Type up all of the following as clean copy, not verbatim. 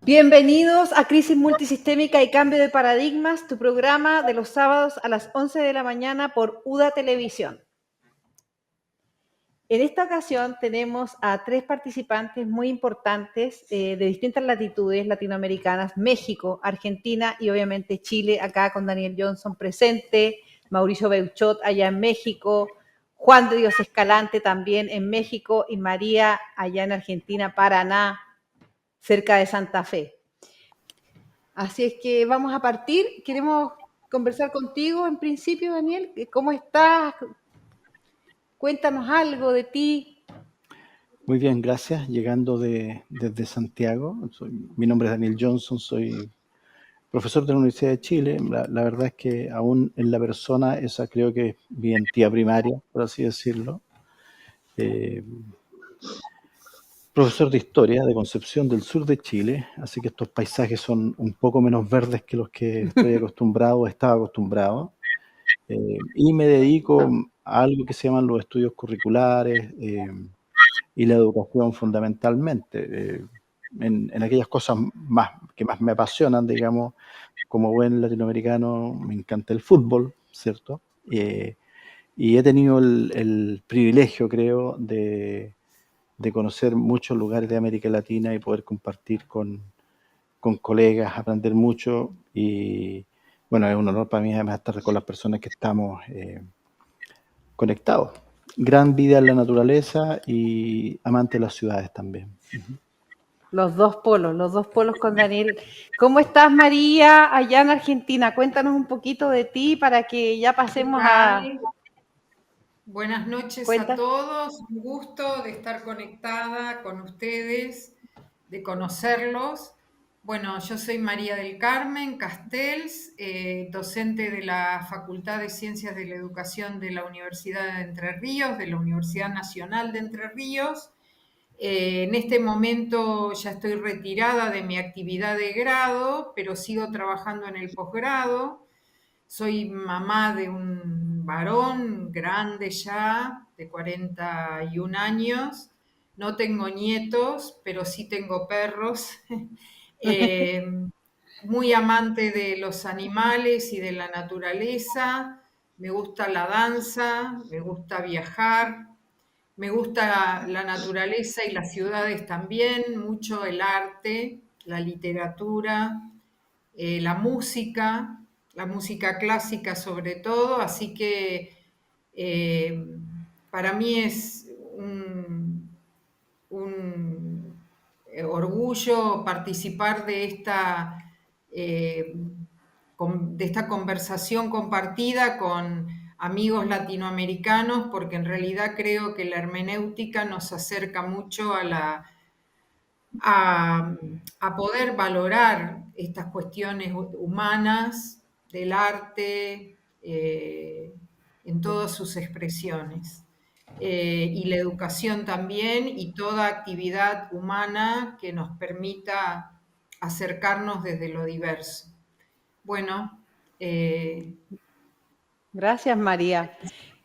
Bienvenidos a Crisis Multisistémica y Cambio de Paradigmas, tu programa de los sábados a las 11 de la mañana por UDA Televisión. En esta ocasión tenemos a tres participantes muy importantes de distintas latitudes latinoamericanas: México, Argentina y obviamente Chile, acá con Daniel Johnson presente, Mauricio Beuchot allá en México, Juan de Dios Escalante también en México y María allá en Argentina, Paraná, cerca de Santa Fe. Así es que vamos a partir. Queremos conversar contigo en principio, Daniel. ¿Cómo estás? Cuéntanos algo de ti. Muy bien, gracias. Llegando desde Santiago. Mi nombre es Daniel Johnson, soy profesor de la Universidad de Chile. La verdad es que aún en la persona esa creo que es mi identidad primaria, por así decirlo. Profesor de Historia de Concepción del sur de Chile, así que estos paisajes son un poco menos verdes que los que estoy acostumbrado o estaba acostumbrado. Y me dedico a algo que se llaman los estudios curriculares y la educación fundamentalmente. En aquellas cosas que más me apasionan, digamos, como buen latinoamericano, me encanta el fútbol, ¿cierto? Y he tenido el privilegio, creo, de conocer muchos lugares de América Latina y poder compartir con colegas, aprender mucho. Y bueno, es un honor para mí además estar con las personas que estamos conectados. Gran vida en la naturaleza y amante de las ciudades también. Los dos polos con Daniel. ¿Cómo estás, María, allá en Argentina? Cuéntanos un poquito de ti para que ya pasemos a... Buenas noches a todos, un gusto de estar conectada con ustedes, de conocerlos. Bueno, yo soy María del Carmen Castells, docente de la Facultad de Ciencias de la Educación de la Universidad de Entre Ríos, de la Universidad Nacional de Entre Ríos. En este momento ya estoy retirada de mi actividad de grado, pero sigo trabajando en el posgrado. Soy mamá de un varón grande ya, de 41 años. No tengo nietos, pero sí tengo perros. Muy amante de los animales y de la naturaleza. Me gusta la danza, me gusta viajar, me gusta la naturaleza y las ciudades también, mucho el arte, la literatura, la música clásica sobre todo, así que para mí es un orgullo participar eh, de esta conversación compartida con amigos latinoamericanos, porque en realidad creo que la hermenéutica nos acerca mucho a poder valorar estas cuestiones humanas del arte en todas sus expresiones. Y la educación también y toda actividad humana que nos permita acercarnos desde lo diverso. Bueno. Gracias, María.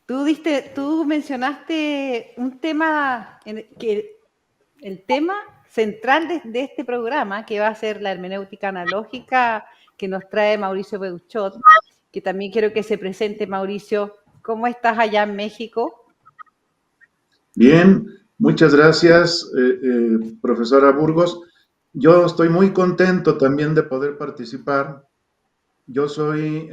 Tú mencionaste un tema, el tema central de este programa, que va a ser la hermenéutica analógica que nos trae Mauricio Beuchot, que también quiero que se presente. Mauricio, ¿cómo estás allá en México? Bien, muchas gracias, profesora Burgos. Yo estoy muy contento también de poder participar. Yo soy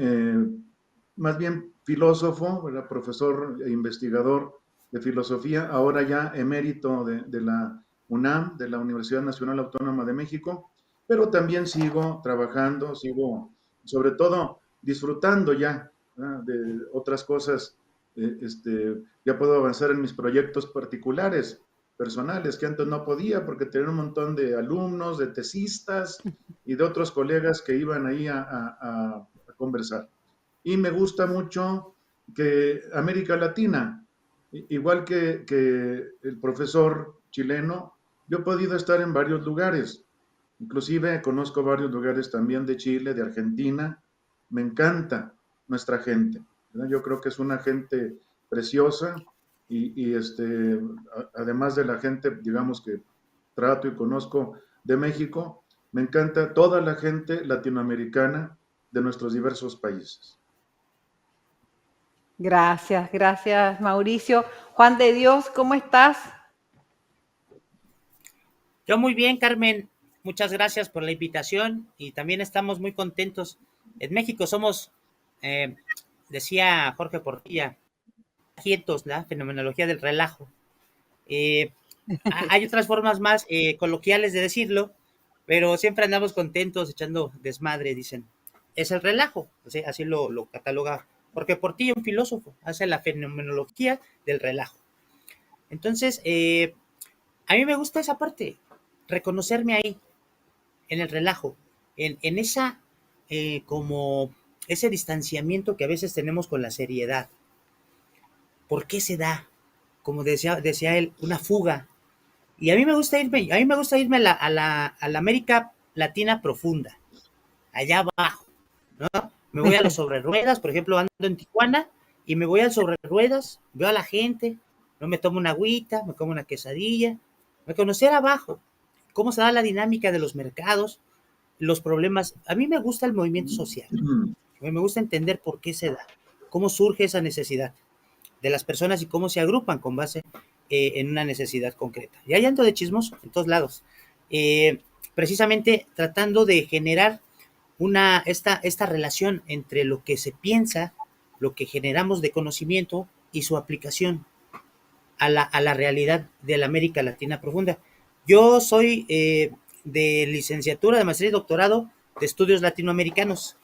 más bien filósofo, ¿verdad? Profesor e investigador de filosofía, ahora ya emérito de la UNAM, de la Universidad Nacional Autónoma de México, pero también sigo trabajando, sigo sobre todo disfrutando ya, ¿verdad?, de otras cosas. Ya puedo avanzar en mis proyectos particulares, personales, que antes no podía porque tenía un montón de alumnos, de tesistas y de otros colegas que iban ahí a conversar. Y me gusta mucho que América Latina, igual que el profesor chileno, yo he podido estar en varios lugares, inclusive conozco varios lugares también de Chile, de Argentina. Me encanta nuestra gente, ¿verdad? Yo creo que es una gente preciosa y además de la gente, digamos, que trato y conozco de México, me encanta toda la gente latinoamericana de nuestros diversos países. Gracias, gracias Mauricio. Juan de Dios, ¿cómo estás? Yo muy bien, Carmen. Muchas gracias por la invitación y también estamos muy contentos. En México somos, decía Jorge Portilla, quietos, la fenomenología del relajo. Hay otras formas más coloquiales de decirlo, pero siempre andamos contentos echando desmadre, dicen. Es el relajo, así lo cataloga Jorge Portilla, un filósofo, hace la fenomenología del relajo. Entonces, a mí me gusta esa parte, reconocerme ahí, en el relajo, en esa, como ese distanciamiento que a veces tenemos con la seriedad. ¿Por qué se da? Como decía él, una fuga. Y a mí me gusta irme a la América Latina profunda, allá abajo, ¿no? Me voy a los sobre ruedas, por ejemplo, ando en Tijuana y me voy al sobre ruedas, veo a la gente, no me tomo una agüita, me como una quesadilla, me conocer abajo, cómo se da la dinámica de los mercados, los problemas. A mí me gusta el movimiento social, me gusta entender por qué se da, cómo surge esa necesidad de las personas y cómo se agrupan con base en una necesidad concreta. Y hay ando de chismoso en todos lados, precisamente tratando de generar esta relación entre lo que se piensa, lo que generamos de conocimiento y su aplicación a la realidad de la América Latina profunda. Yo soy de licenciatura, de maestría y doctorado de estudios latinoamericanos.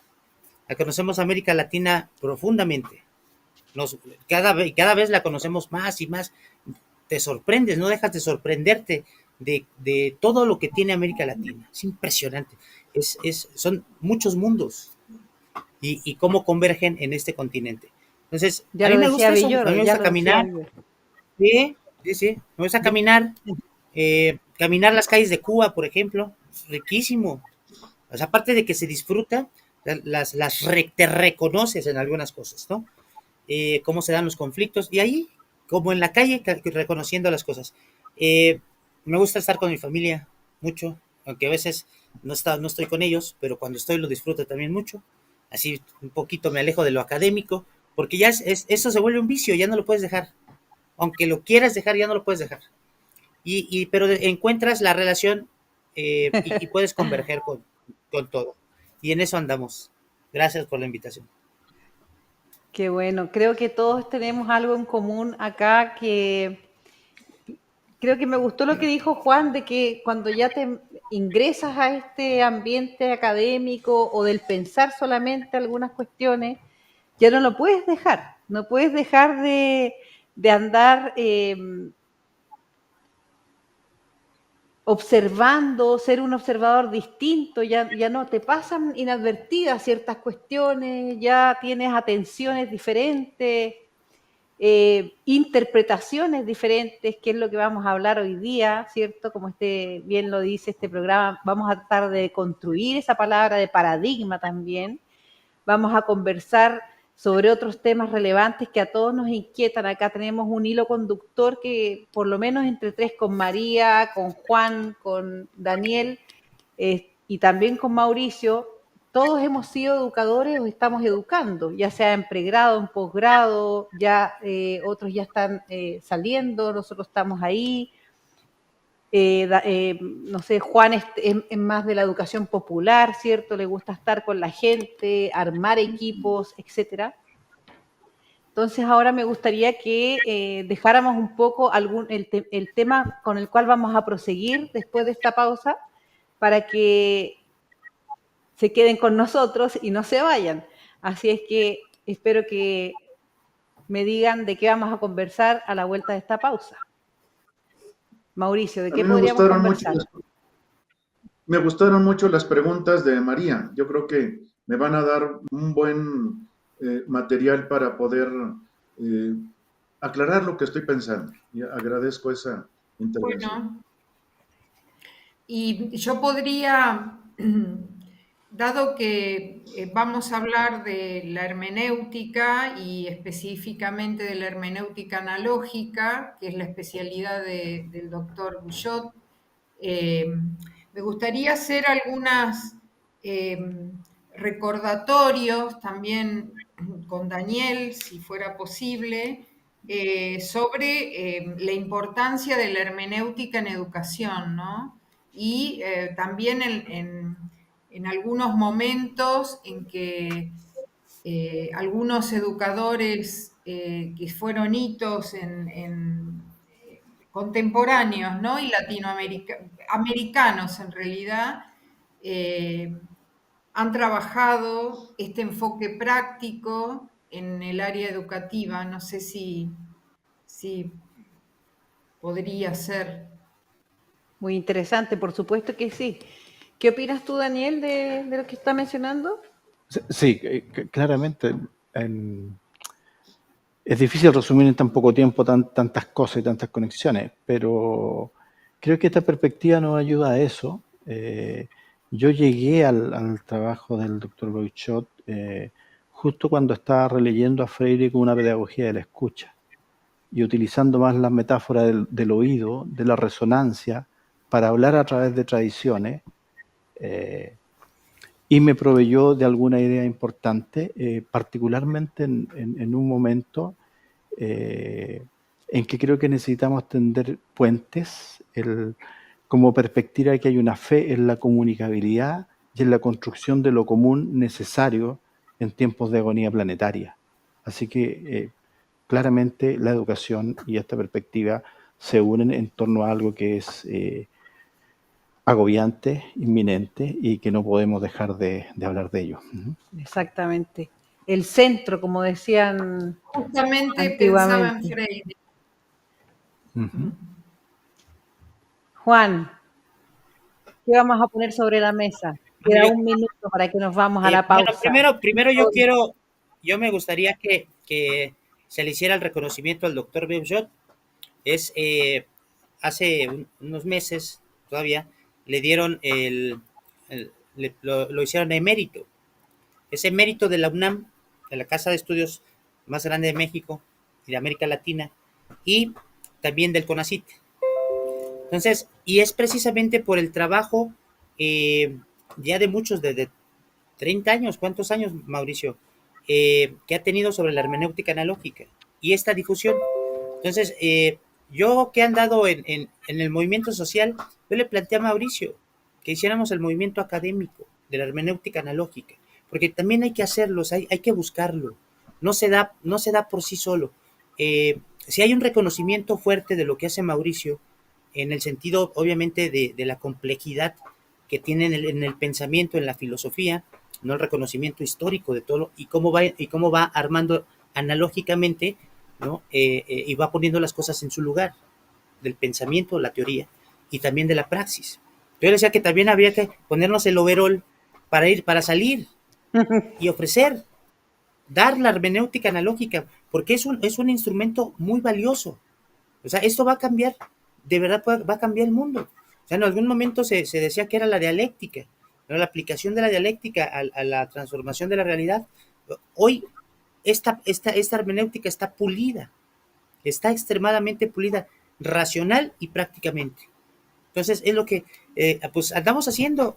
Conocemos América Latina profundamente. Cada vez la conocemos más y más. Te sorprendes, no dejas de sorprenderte de todo lo que tiene América Latina. Es impresionante. Son muchos mundos y cómo convergen en este continente. Entonces, ya a mí me gusta eso, Villoro, a mí me gusta caminar. Sí, me gusta caminar. Caminar las calles de Cuba, por ejemplo, riquísimo. O sea, aparte de que se disfruta, te reconoces en algunas cosas, ¿no? Cómo se dan los conflictos, y ahí, como en la calle, reconociendo las cosas. Me gusta estar con mi familia mucho, aunque a veces no estoy con ellos, pero cuando estoy lo disfruto también mucho. Así un poquito me alejo de lo académico, porque ya eso se vuelve un vicio, ya no lo puedes dejar. Aunque lo quieras dejar, ya no lo puedes dejar. Pero encuentras la relación y puedes converger con todo. Y en eso andamos. Gracias por la invitación. Qué bueno, creo que todos tenemos algo en común acá que creo que me gustó lo que dijo Juan de que cuando ya te ingresas a este ambiente académico o del pensar solamente algunas cuestiones, ya no lo puedes dejar, no puedes dejar de andar observando, ser un observador distinto, ya no te pasan inadvertidas ciertas cuestiones, ya tienes atenciones diferentes, interpretaciones diferentes, que es lo que vamos a hablar hoy día, ¿cierto? Como bien lo dice este programa, vamos a tratar de construir esa palabra de paradigma también, vamos a conversar sobre otros temas relevantes que a todos nos inquietan. Acá tenemos un hilo conductor que por lo menos entre tres, con María, con Juan, con Daniel y también con Mauricio, todos hemos sido educadores o estamos educando, ya sea en pregrado, en posgrado, ya otros ya están saliendo, nosotros estamos ahí. No sé, Juan es más de la educación popular, ¿cierto? Le gusta estar con la gente, armar equipos, etcétera. Entonces ahora me gustaría que dejáramos un poco el tema con el cual vamos a proseguir después de esta pausa para que se queden con nosotros y no se vayan. Así es que espero que me digan de qué vamos a conversar a la vuelta de esta pausa. Mauricio, ¿de qué podríamos conversar? Me gustaron mucho las preguntas de María. Yo creo que me van a dar un buen material para poder aclarar lo que estoy pensando. Y agradezco esa intervención. Bueno, y yo podría, dado que vamos a hablar de la hermenéutica y específicamente de la hermenéutica analógica, que es la especialidad del doctor Bouchot, Me gustaría hacer algunos recordatorios también con Daniel, si fuera posible, sobre la importancia de la hermenéutica en educación, ¿no? Y también en algunos momentos en que algunos educadores que fueron hitos contemporáneos, ¿no? Y latinoamericanos en realidad, han trabajado este enfoque práctico en el área educativa. No sé si podría ser. Muy interesante, por supuesto que sí. ¿Qué opinas tú, Daniel, de lo que está mencionando? Sí, claramente. Es difícil resumir en tan poco tiempo tantas cosas y tantas conexiones, pero creo que esta perspectiva nos ayuda a eso. Yo llegué al trabajo del doctor Beuchot justo cuando estaba releyendo a Freire con una pedagogía de la escucha y utilizando más la metáfora del oído, de la resonancia, para hablar a través de tradiciones, y me proveyó de alguna idea importante, particularmente en un momento en que creo que necesitamos tender puentes, como perspectiva que hay una fe en la comunicabilidad y en la construcción de lo común necesario en tiempos de agonía planetaria. Así que claramente la educación y esta perspectiva se unen en torno a algo que es agobiante, inminente y que no podemos dejar de hablar de ello. Exactamente. El centro, como decían Justamente pensaba en antiguamente. Freire. Juan, ¿qué vamos a poner sobre la mesa? Queda un minuto para que nos vamos a la pausa. Bueno, primero yo me gustaría que se le hiciera el reconocimiento al doctor Beuchot. Hace unos meses todavía le dieron lo hicieron emérito. Es emérito de la UNAM, de la Casa de Estudios más grande de México y de América Latina, y también del CONACYT. Entonces, y es precisamente por el trabajo ya de muchos, de 30 años, ¿cuántos años, Mauricio? Que ha tenido sobre la hermenéutica analógica y esta difusión. Entonces, yo que he andado en el movimiento social, yo le planteé a Mauricio que hiciéramos el movimiento académico de la hermenéutica analógica, porque también hay que hacerlo, hay que buscarlo, no se da por sí solo. Si hay un reconocimiento fuerte de lo que hace Mauricio, en el sentido, obviamente, de la complejidad que tiene en el pensamiento, en la filosofía, no el reconocimiento histórico de todo, y cómo va armando analógicamente, ¿no? Y va poniendo las cosas en su lugar, del pensamiento, la teoría, y también de la praxis. Yo decía que también habría que ponernos el overall para salir y ofrecer, dar la hermenéutica analógica, porque es un instrumento muy valioso. O sea, esto va a cambiar, de verdad va a cambiar el mundo. O sea, en algún momento se decía que era la dialéctica, ¿no? La aplicación de la dialéctica a la transformación de la realidad. Hoy esta hermenéutica está pulida, está extremadamente pulida, racional y prácticamente. Entonces es lo que pues andamos haciendo,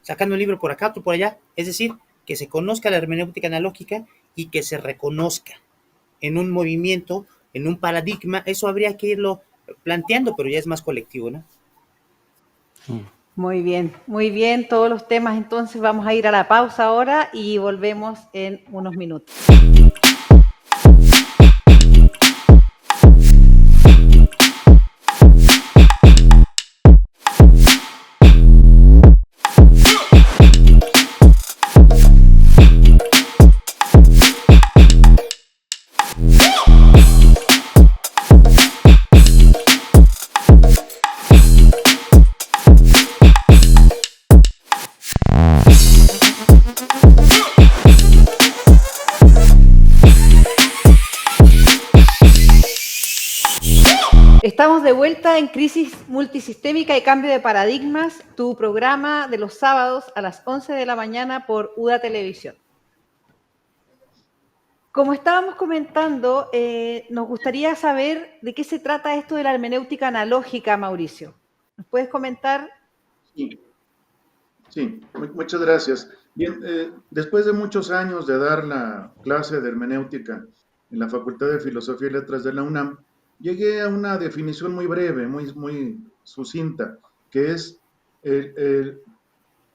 sacando un libro por acá, otro por allá, es decir, que se conozca la hermenéutica analógica y que se reconozca en un movimiento, en un paradigma. Eso habría que irlo planteando, pero ya es más colectivo, ¿no? Muy bien, todos los temas. Entonces vamos a ir a la pausa ahora y volvemos en unos minutos. Estamos de vuelta en Crisis Multisistémica y Cambio de Paradigmas, tu programa de los sábados a las 11 de la mañana por UDA Televisión. Como estábamos comentando, nos gustaría saber de qué se trata esto de la hermenéutica analógica, Mauricio. ¿Nos puedes comentar Sí, sí, muchas gracias. Bien, después de muchos años de dar la clase de hermenéutica en la Facultad de Filosofía y Letras de la UNAM, llegué a una definición muy breve, muy sucinta, que es el, el,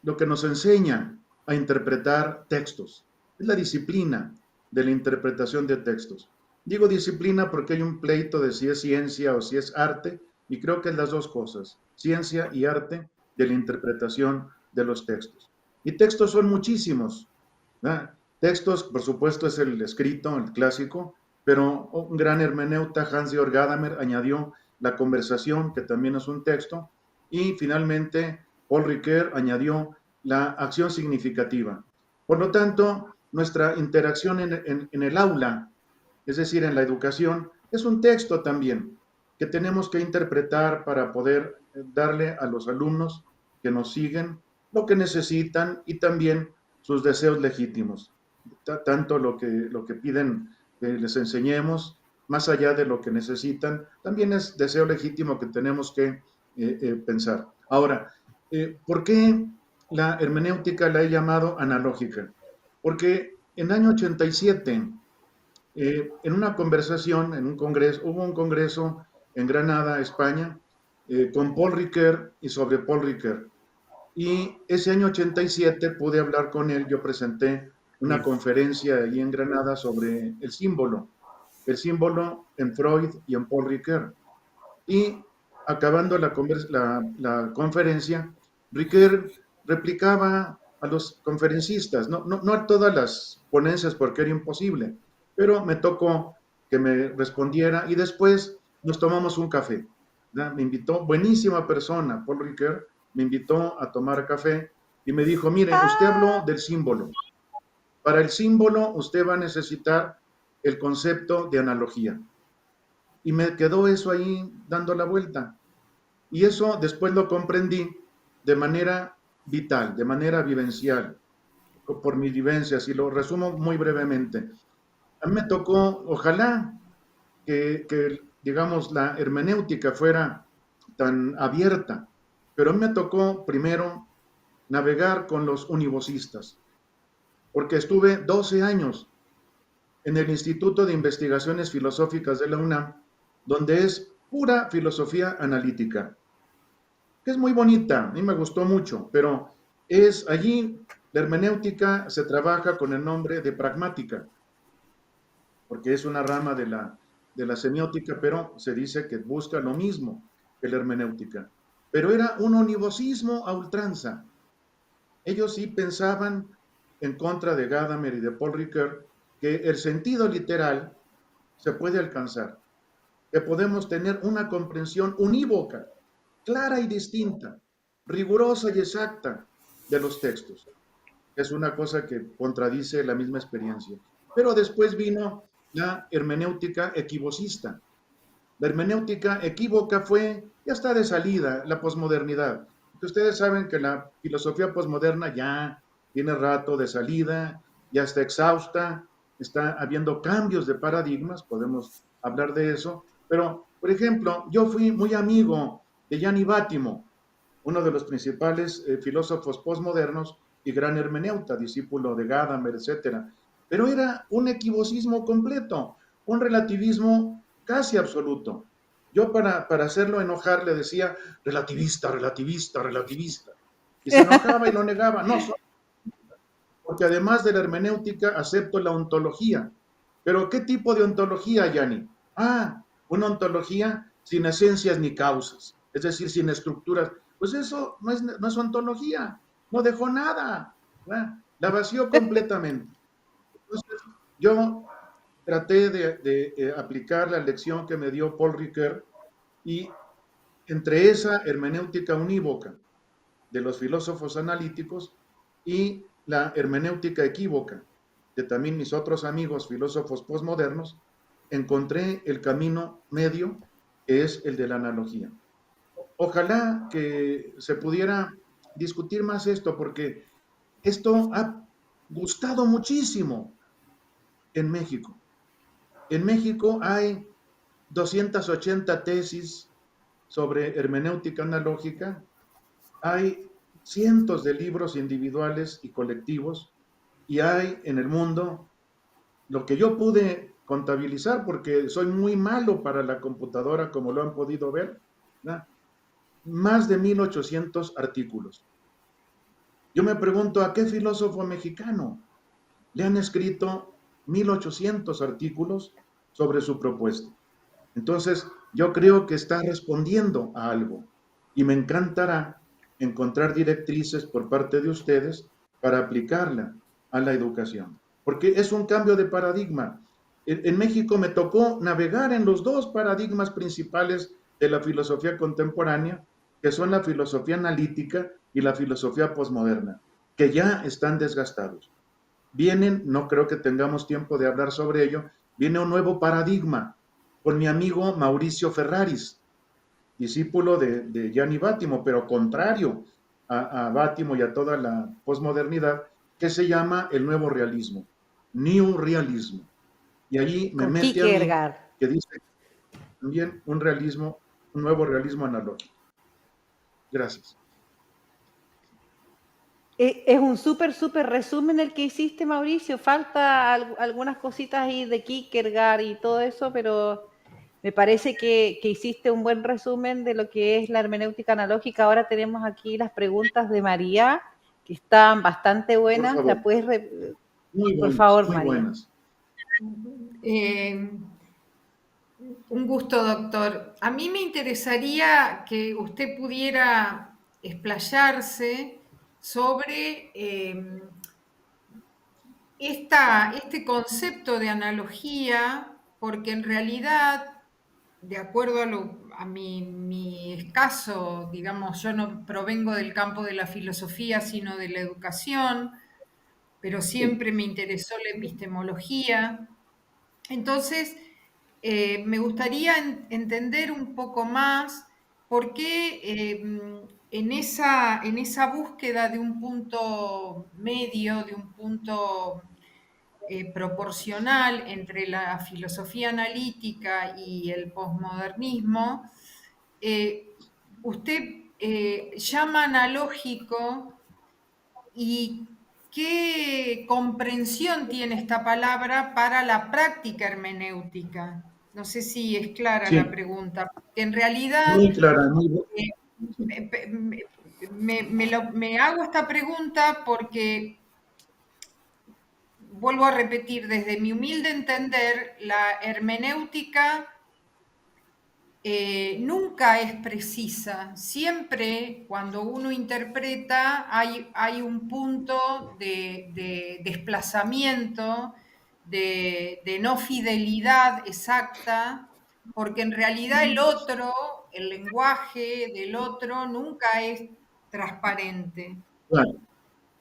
lo que nos enseña a interpretar textos. Es la disciplina de la interpretación de textos. Digo disciplina porque hay un pleito de si es ciencia o si es arte, y creo que es las dos cosas, ciencia y arte de la interpretación de los textos. Y textos son muchísimos, ¿verdad? Textos, por supuesto, es el escrito, el clásico, pero un gran hermeneuta, Hans-Georg Gadamer, añadió la conversación, que también es un texto, y finalmente Paul Ricoeur añadió la acción significativa. Por lo tanto, nuestra interacción en el aula, es decir, en la educación, es un texto también que tenemos que interpretar para poder darle a los alumnos que nos siguen lo que necesitan y también sus deseos legítimos. Tanto lo que piden que les enseñemos, más allá de lo que necesitan, también es deseo legítimo que tenemos que pensar. Ahora, ¿por qué la hermenéutica la he llamado analógica? Porque en el año 87, en una conversación, en un congreso, hubo un congreso en Granada, España, con Paul Ricoeur y sobre Paul Ricoeur. Y ese año 87 pude hablar con él, yo presenté una conferencia allí en Granada sobre el símbolo en Freud y en Paul Ricoeur. Y acabando la conferencia, Ricoeur replicaba a los conferencistas, no a todas las ponencias porque era imposible, pero me tocó que me respondiera y después nos tomamos un café. ¿Verdad? Me invitó, buenísima persona, Paul Ricoeur, me invitó a tomar café y me dijo, mire, usted habló del símbolo. Para el símbolo usted va a necesitar el concepto de analogía. Y me quedó eso ahí dando la vuelta. Y eso después lo comprendí de manera vital, de manera vivencial, por mis vivencias, y lo resumo muy brevemente. A mí me tocó, ojalá que digamos, la hermenéutica fuera tan abierta, pero a mí me tocó primero navegar con los univocistas, porque estuve 12 años en el Instituto de Investigaciones Filosóficas de la UNAM, donde es pura filosofía analítica, que es muy bonita, a mí me gustó mucho, pero es allí la hermenéutica se trabaja con el nombre de pragmática, porque es una rama de la semiótica, pero se dice que busca lo mismo que la hermenéutica. Pero era un univocismo a ultranza. Ellos sí pensaban, en contra de Gadamer y de Paul Ricoeur, que el sentido literal se puede alcanzar, que podemos tener una comprensión unívoca, clara y distinta, rigurosa y exacta de los textos. Es una cosa que contradice la misma experiencia. Pero después vino la hermenéutica equivocista. La hermenéutica equívoca fue, ya está de salida, la posmodernidad. Ustedes saben que la filosofía posmoderna ya tiene rato de salida, ya está exhausta, está habiendo cambios de paradigmas, podemos hablar de eso, pero, por ejemplo, yo fui muy amigo de Gianni Bátimo, uno de los principales filósofos posmodernos y gran hermeneuta, discípulo de Gadamer, etc. Pero era un equivocismo completo, un relativismo casi absoluto. Yo para hacerlo enojar le decía relativista, relativista, relativista. Y se enojaba y lo negaba. No, porque además de la hermenéutica acepto la ontología. Pero ¿qué tipo de ontología, Yanni? Una ontología sin esencias ni causas, es decir, sin estructuras. Pues eso no es ontología, no dejó nada, ¿verdad? La vació completamente. Entonces, yo traté de aplicar la lección que me dio Paul Ricoeur y entre esa hermenéutica unívoca de los filósofos analíticos y la hermenéutica equívoca de también mis otros amigos filósofos posmodernos, encontré el camino medio, que es el de la analogía. Ojalá que se pudiera discutir más esto, porque esto ha gustado muchísimo en México. En México hay 280 tesis sobre hermenéutica analógica, hay cientos de libros individuales y colectivos, y hay en el mundo, lo que yo pude contabilizar, porque soy muy malo para la computadora, como lo han podido ver, ¿verdad? Más de 1800 artículos. Yo me pregunto, ¿a qué filósofo mexicano le han escrito 1800 artículos sobre su propuesta? Entonces, yo creo que está respondiendo a algo y me encantará encontrar directrices por parte de ustedes para aplicarla a la educación, porque es un cambio de paradigma. En México me tocó navegar en los dos paradigmas principales de la filosofía contemporánea, que son la filosofía analítica y la filosofía posmoderna, que ya están desgastados. Vienen, no creo que tengamos tiempo de hablar sobre ello, viene un nuevo paradigma con mi amigo Mauricio Ferraris, discípulo de Gianni Bátimo, pero contrario a Bátimo y a toda la posmodernidad, que se llama el nuevo realismo, New Realism. Y allí me mete a mí, que dice también un realismo, un nuevo realismo analógico. Gracias. Es un súper resumen el que hiciste, Mauricio. Falta algunas cositas ahí de Kierkegaard y todo eso, pero me parece que hiciste un buen resumen de lo que es la hermenéutica analógica. Ahora tenemos aquí las preguntas de María, que están bastante buenas. Por ¿La puedes muy buenas, por favor, muy María? Buenas. Un gusto, doctor. A mí me interesaría que usted pudiera explayarse sobre este concepto de analogía, porque en realidad, de acuerdo a mi escaso, digamos, yo no provengo del campo de la filosofía, sino de la educación, pero siempre me interesó la epistemología. Entonces, me gustaría entender un poco más por qué en esa búsqueda de un punto medio, de un punto proporcional entre la filosofía analítica y el posmodernismo, usted llama analógico y qué comprensión tiene esta palabra para la práctica hermenéutica. No sé si es clara la pregunta, porque en realidad muy clara, muy me hago esta pregunta porque, vuelvo a repetir, desde mi humilde entender, la hermenéutica nunca es precisa. Siempre cuando uno interpreta hay un punto de desplazamiento, de no fidelidad exacta, porque en realidad el otro, el lenguaje del otro nunca es transparente. claro.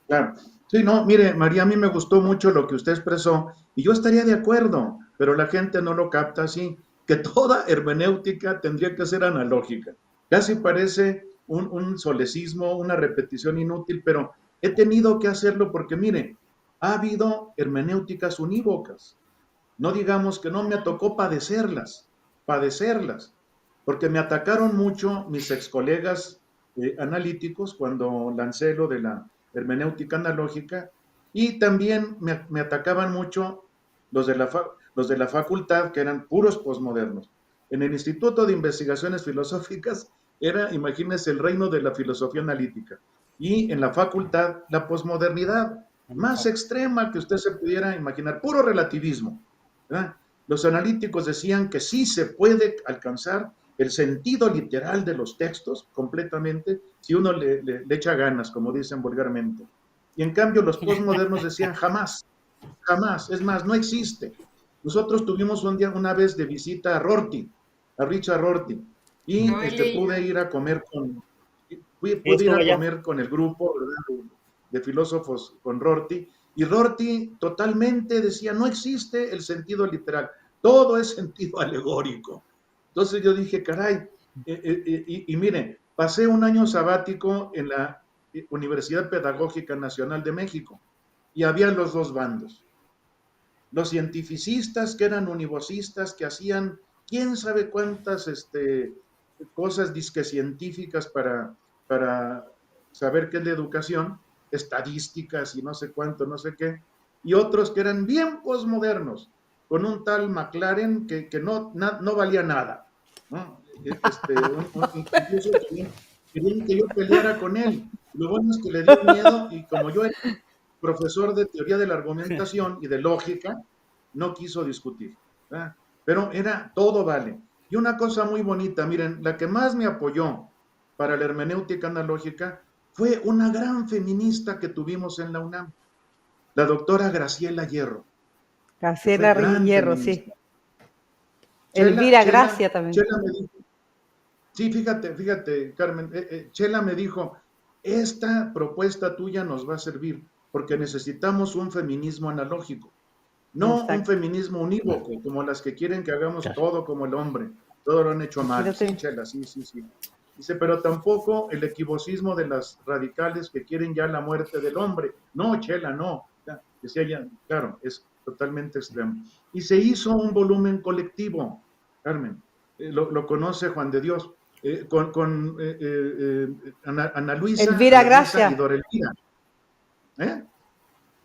Claro. Sí, no, mire, María, a mí me gustó mucho lo que usted expresó y yo estaría de acuerdo, pero la gente no lo capta así, que toda hermenéutica tendría que ser analógica. Casi parece un solecismo, una repetición inútil, pero he tenido que hacerlo porque, mire, ha habido hermenéuticas unívocas. No digamos que no me tocó padecerlas, porque me atacaron mucho mis ex colegas analíticos cuando lancé lo de la hermenéutica analógica y también me atacaban mucho los de la facultad que eran puros posmodernos. En el Instituto de Investigaciones Filosóficas era, imagínense, el reino de la filosofía analítica y en la facultad la posmodernidad más extrema que usted se pudiera imaginar, puro relativismo, ¿verdad? Los analíticos decían que sí se puede alcanzar el sentido literal de los textos completamente si uno le echa ganas, como dicen vulgarmente. Y en cambio los postmodernos decían jamás, jamás, es más, no existe. Nosotros tuvimos una vez de visita a Rorty, a Richard Rorty, y pude ir a comer con el grupo, ¿verdad?, de filósofos con Rorty, y Rorty totalmente decía, no existe el sentido literal, todo es sentido alegórico. Entonces yo dije, caray, y mire, pasé un año sabático en la Universidad Pedagógica Nacional de México, y había los dos bandos. Los cientificistas, que eran univocistas, que hacían quién sabe cuántas cosas disque científicas para saber qué es la educación, estadísticas y no sé cuánto, no sé qué, y otros que eran bien posmodernos, con un tal McLaren que no valía nada, ¿no? Incluso querían que yo peleara con él. Lo bueno es que le dio miedo y como yo era profesor de teoría de la argumentación y de lógica, no quiso discutir, ¿verdad? Pero era todo vale. Y una cosa muy bonita, miren, la que más me apoyó para la hermenéutica analógica fue una gran feminista que tuvimos en la UNAM, la doctora Graciela Hierro, que fue Graciela gran Hierro, sí. feminista. Elvira Gracia también. Chela me dijo, sí, fíjate, Carmen, Chela me dijo, esta propuesta tuya nos va a servir porque necesitamos un feminismo analógico, no Exacto. un feminismo unívoco, como las que quieren que hagamos todo como el hombre, todo lo han hecho mal. Sí, Chela, sí. Dice, pero tampoco el equivocismo de las radicales que quieren ya la muerte del hombre. No, Chela, no. Decía ella, claro, es totalmente extremo. Y se hizo un volumen colectivo, Carmen, lo conoce Juan de Dios, con Ana Luisa, Elvira Gracia. y Dora Elvira.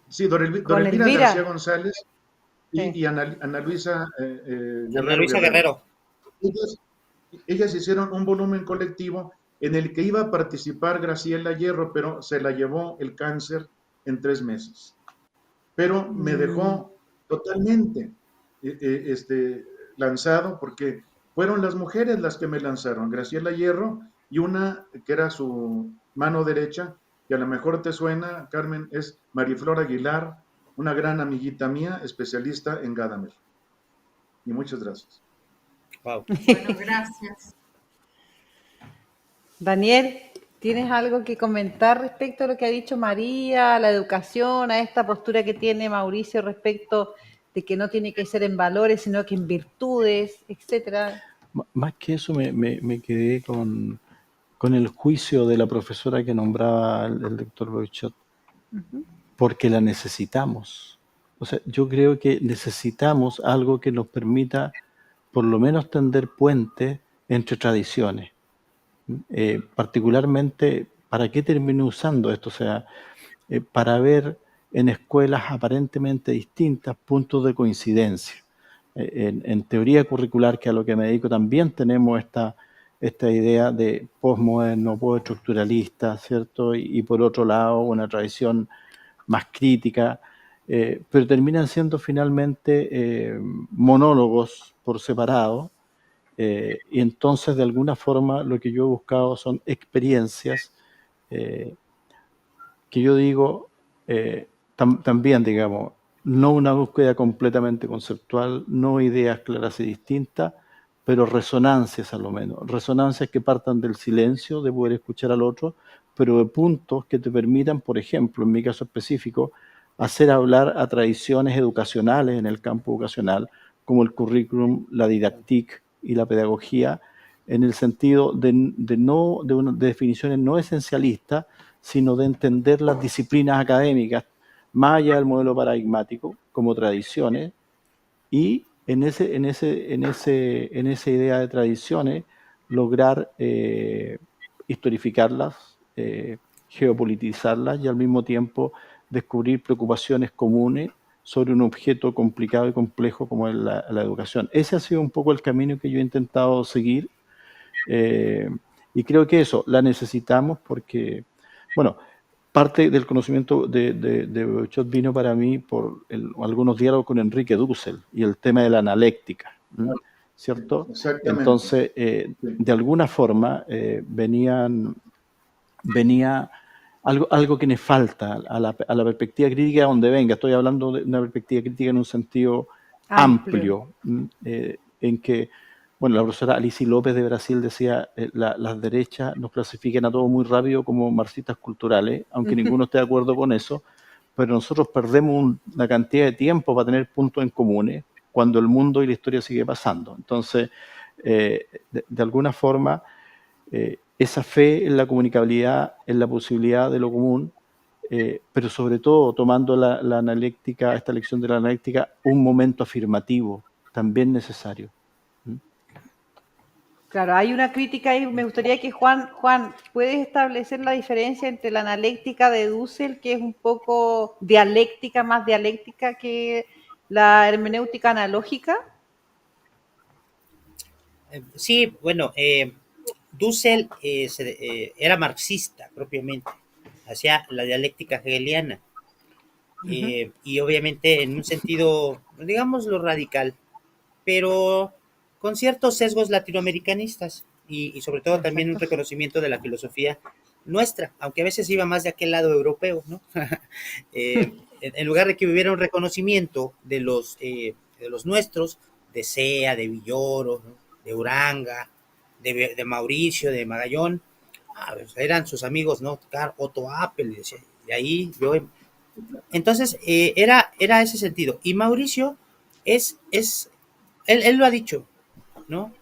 Sí, Dora Elvira García González y Ana Luisa Guerrero. Ellas hicieron un volumen colectivo en el que iba a participar Graciela Hierro, pero se la llevó el cáncer en 3 meses. Pero me dejó totalmente lanzado porque fueron las mujeres las que me lanzaron, Graciela Hierro y una que era su mano derecha, que a lo mejor te suena, Carmen, es Mariflor Aguilar, una gran amiguita mía, especialista en Gadamer. Y muchas gracias. Wow. Bueno, gracias. Daniel, ¿tienes algo que comentar respecto a lo que ha dicho María, a la educación, a esta postura que tiene Mauricio respecto de que no tiene que ser en valores, sino que en virtudes, etcétera? Más que eso, me quedé con el juicio de la profesora que nombraba el doctor Beuchat, porque la necesitamos. O sea, yo creo que necesitamos algo que nos permita por lo menos tender puentes entre tradiciones. Particularmente, ¿para qué termino usando esto? O sea, para ver en escuelas aparentemente distintas puntos de coincidencia. En teoría curricular, que a lo que me dedico, también tenemos esta idea de postmoderno, postestructuralista, ¿cierto? Y por otro lado, una tradición más crítica, pero terminan siendo finalmente monólogos por separado. Y entonces, de alguna forma, lo que yo he buscado son experiencias que yo digo, también, digamos, no una búsqueda completamente conceptual, no ideas claras y distintas, pero resonancias a lo menos. Resonancias que partan del silencio, de poder escuchar al otro, pero de puntos que te permitan, por ejemplo, en mi caso específico, hacer hablar a tradiciones educacionales en el campo educacional, como el currículum, la didactique y la pedagogía, en el sentido de definiciones no esencialistas, sino de entender las disciplinas académicas más allá del modelo paradigmático como tradiciones, y en esa idea de tradiciones lograr historificarlas, geopolitizarlas y al mismo tiempo descubrir preocupaciones comunes sobre un objeto complicado y complejo como es la educación. Ese ha sido un poco el camino que yo he intentado seguir, y creo que eso la necesitamos porque, bueno, parte del conocimiento de Beuchat vino para mí por algunos diálogos con Enrique Dussel y el tema de la analéctica, ¿cierto? Exactamente. Entonces, de alguna forma, venía algo que me falta a la perspectiva crítica donde venga. Estoy hablando de una perspectiva crítica en un sentido amplio, en que, bueno, la profesora Alicia López de Brasil decía, las derechas nos clasifican a todos muy rápido como marxistas culturales, aunque ninguno esté de acuerdo con eso, pero nosotros perdemos una cantidad de tiempo para tener puntos en comunes cuando el mundo y la historia sigue pasando. Entonces, de alguna forma, esa fe en la comunicabilidad, en la posibilidad de lo común, pero sobre todo tomando la analéctica, esta lección de la analéctica, un momento afirmativo, también necesario. Claro, hay una crítica ahí. Me gustaría que Juan, ¿puedes establecer la diferencia entre la analéctica de Dussel, que es un poco dialéctica, más dialéctica que la hermenéutica analógica? Sí, bueno, Dussel era marxista propiamente, hacía la dialéctica hegeliana, y obviamente en un sentido, digamos, lo radical, pero con ciertos sesgos latinoamericanistas y sobre todo también un reconocimiento de la filosofía nuestra, aunque a veces iba más de aquel lado europeo, ¿no? En lugar de que hubiera un reconocimiento de los nuestros, de Sea, de Villoro, ¿no? De Uranga, de Mauricio, de Magallón, pues eran sus amigos, ¿no? Otto Appel, y ahí yo. Entonces, era ese sentido. Y Mauricio él lo ha dicho, ¿no?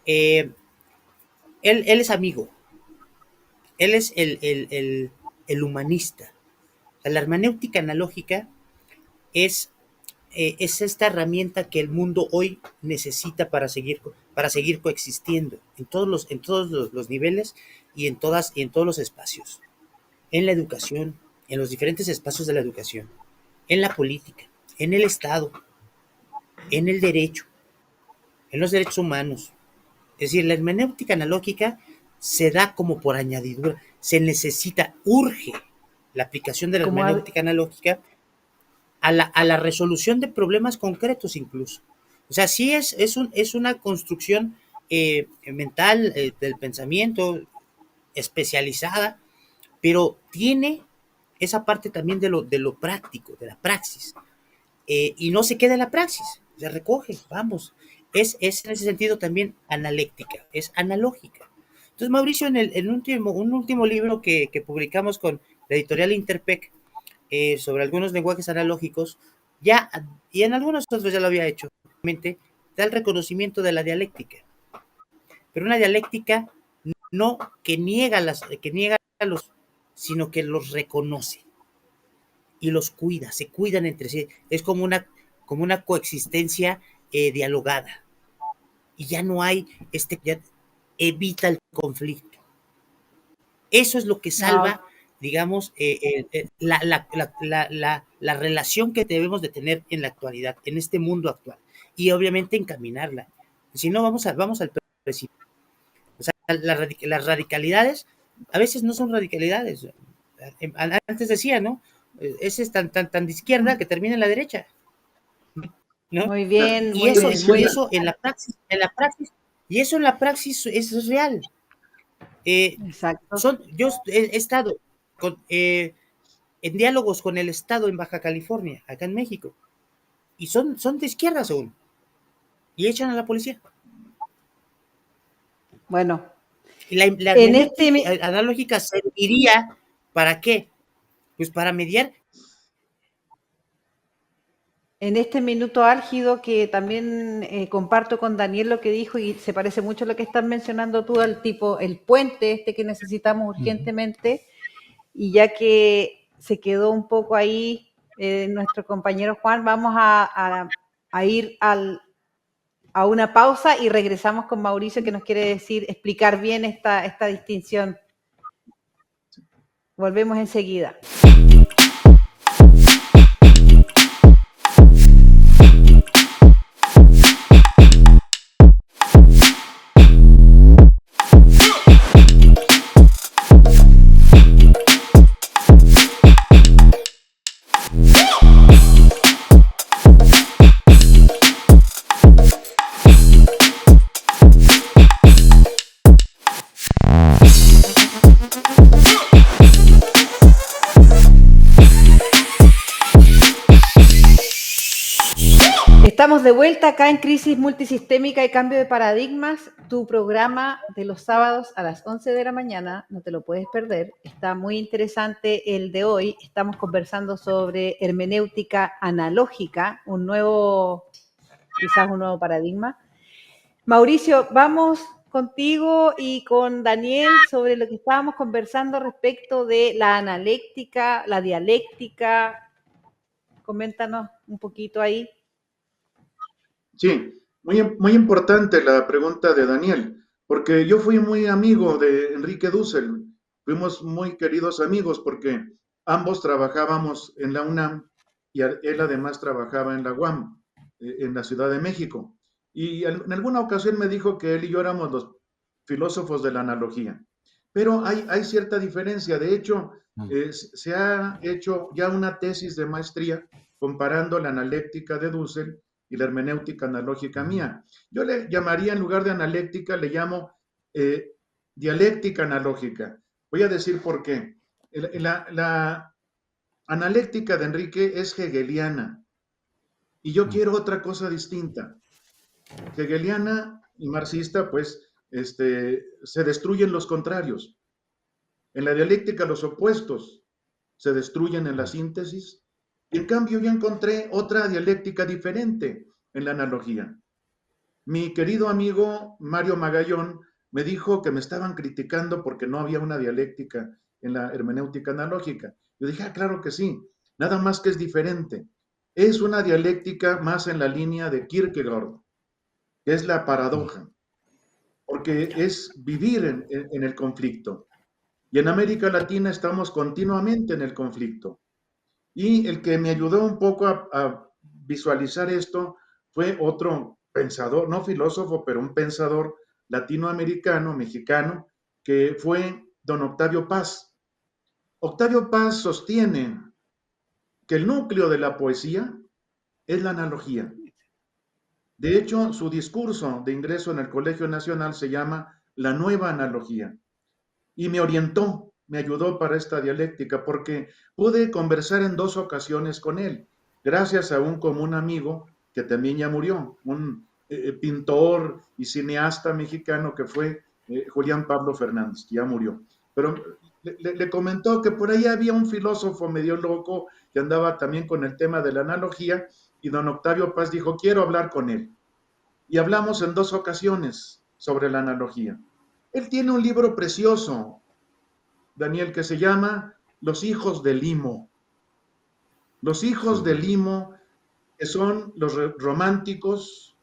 Él es amigo, él es el humanista. O sea, la hermenéutica analógica es esta herramienta que el mundo hoy necesita para seguir coexistiendo en todos los niveles y en todos los espacios. En la educación, en los diferentes espacios de la educación, en la política, en el Estado, en el derecho, en los derechos humanos. Es decir, la hermenéutica analógica se da como por añadidura, se necesita, urge la aplicación de la hermenéutica analógica a la resolución de problemas concretos incluso. O sea, sí es una construcción mental del pensamiento especializada, pero tiene esa parte también de lo práctico, de la praxis. Y no se queda en la praxis, se recoge, vamos. Es en ese sentido también analéctica, es analógica. Entonces, Mauricio, en un último libro que publicamos con la editorial Interpec, sobre algunos lenguajes analógicos, ya, y en algunos otros ya lo había hecho, da el reconocimiento de la dialéctica, pero una dialéctica no que niega los, sino que los reconoce y los cuida, se cuidan entre sí, es como una coexistencia dialogada, y ya no hay ya evita el conflicto. Eso es lo que salva, digamos, la relación que debemos de tener en la actualidad, en este mundo actual, y obviamente encaminarla. Si no, vamos al precipicio. O sea, las radicalidades a veces no son radicalidades. Antes decía, ¿no? Ese es tan de izquierda que termina en la derecha, ¿no? Muy bien, y eso en la praxis, y eso en la praxis es real. Exacto. Yo he estado en diálogos con el Estado en Baja California, acá en México, y son de izquierdas aún, y echan a la policía. Bueno, y la analógica serviría ¿para qué? Pues para mediar. En este minuto álgido que también comparto con Daniel lo que dijo, y se parece mucho a lo que estás mencionando tú, al tipo, el puente que necesitamos urgentemente, y ya que se quedó un poco ahí nuestro compañero Juan, vamos a ir a una pausa y regresamos con Mauricio, que nos quiere explicar bien esta distinción. Volvemos enseguida. Estamos de vuelta acá en Crisis Multisistémica y Cambio de Paradigmas, tu programa de los sábados a las 11 de la mañana, no te lo puedes perder, está muy interesante el de hoy, estamos conversando sobre hermenéutica analógica, quizás un nuevo paradigma. Mauricio, vamos contigo y con Daniel sobre lo que estábamos conversando respecto de la analéctica, la dialéctica, coméntanos un poquito ahí. Sí, muy importante la pregunta de Daniel, porque yo fui muy amigo de Enrique Dussel, fuimos muy queridos amigos porque ambos trabajábamos en la UNAM y él además trabajaba en la UAM, en la Ciudad de México. Y en alguna ocasión me dijo que él y yo éramos los filósofos de la analogía. Pero hay cierta diferencia. De hecho, se ha hecho ya una tesis de maestría comparando la analéctica de Dussel y la hermenéutica analógica mía. Yo le llamaría, en lugar de analéctica, le llamo dialéctica analógica. Voy a decir por qué. La analéctica de Enrique es hegeliana y yo quiero otra cosa distinta. Hegeliana y marxista, pues, se destruyen los contrarios. En la dialéctica los opuestos se destruyen en la síntesis. Y en cambio yo encontré otra dialéctica diferente en la analogía. Mi querido amigo Mario Magallón me dijo que me estaban criticando porque no había una dialéctica en la hermenéutica analógica. Yo dije, claro que sí, nada más que es diferente. Es una dialéctica más en la línea de Kierkegaard, que es la paradoja, porque es vivir en el conflicto. Y en América Latina estamos continuamente en el conflicto. Y el que me ayudó un poco a visualizar esto fue otro pensador, no filósofo, pero un pensador latinoamericano, mexicano, que fue don Octavio Paz. Octavio Paz sostiene que el núcleo de la poesía es la analogía. De hecho, su discurso de ingreso en el Colegio Nacional se llama La Nueva Analogía. Y me orientó, me ayudó para esta dialéctica, porque pude conversar en 2 ocasiones con él, gracias a un común amigo que también ya murió, un pintor y cineasta mexicano que fue Julián Pablo Fernández, que ya murió. Pero le comentó que por ahí había un filósofo medio loco que andaba también con el tema de la analogía, y don Octavio Paz dijo, quiero hablar con él. Y hablamos en 2 ocasiones sobre la analogía. Él tiene un libro precioso, Daniel, que se llama Los hijos de Limo. Los hijos de Limo, que son los románticos,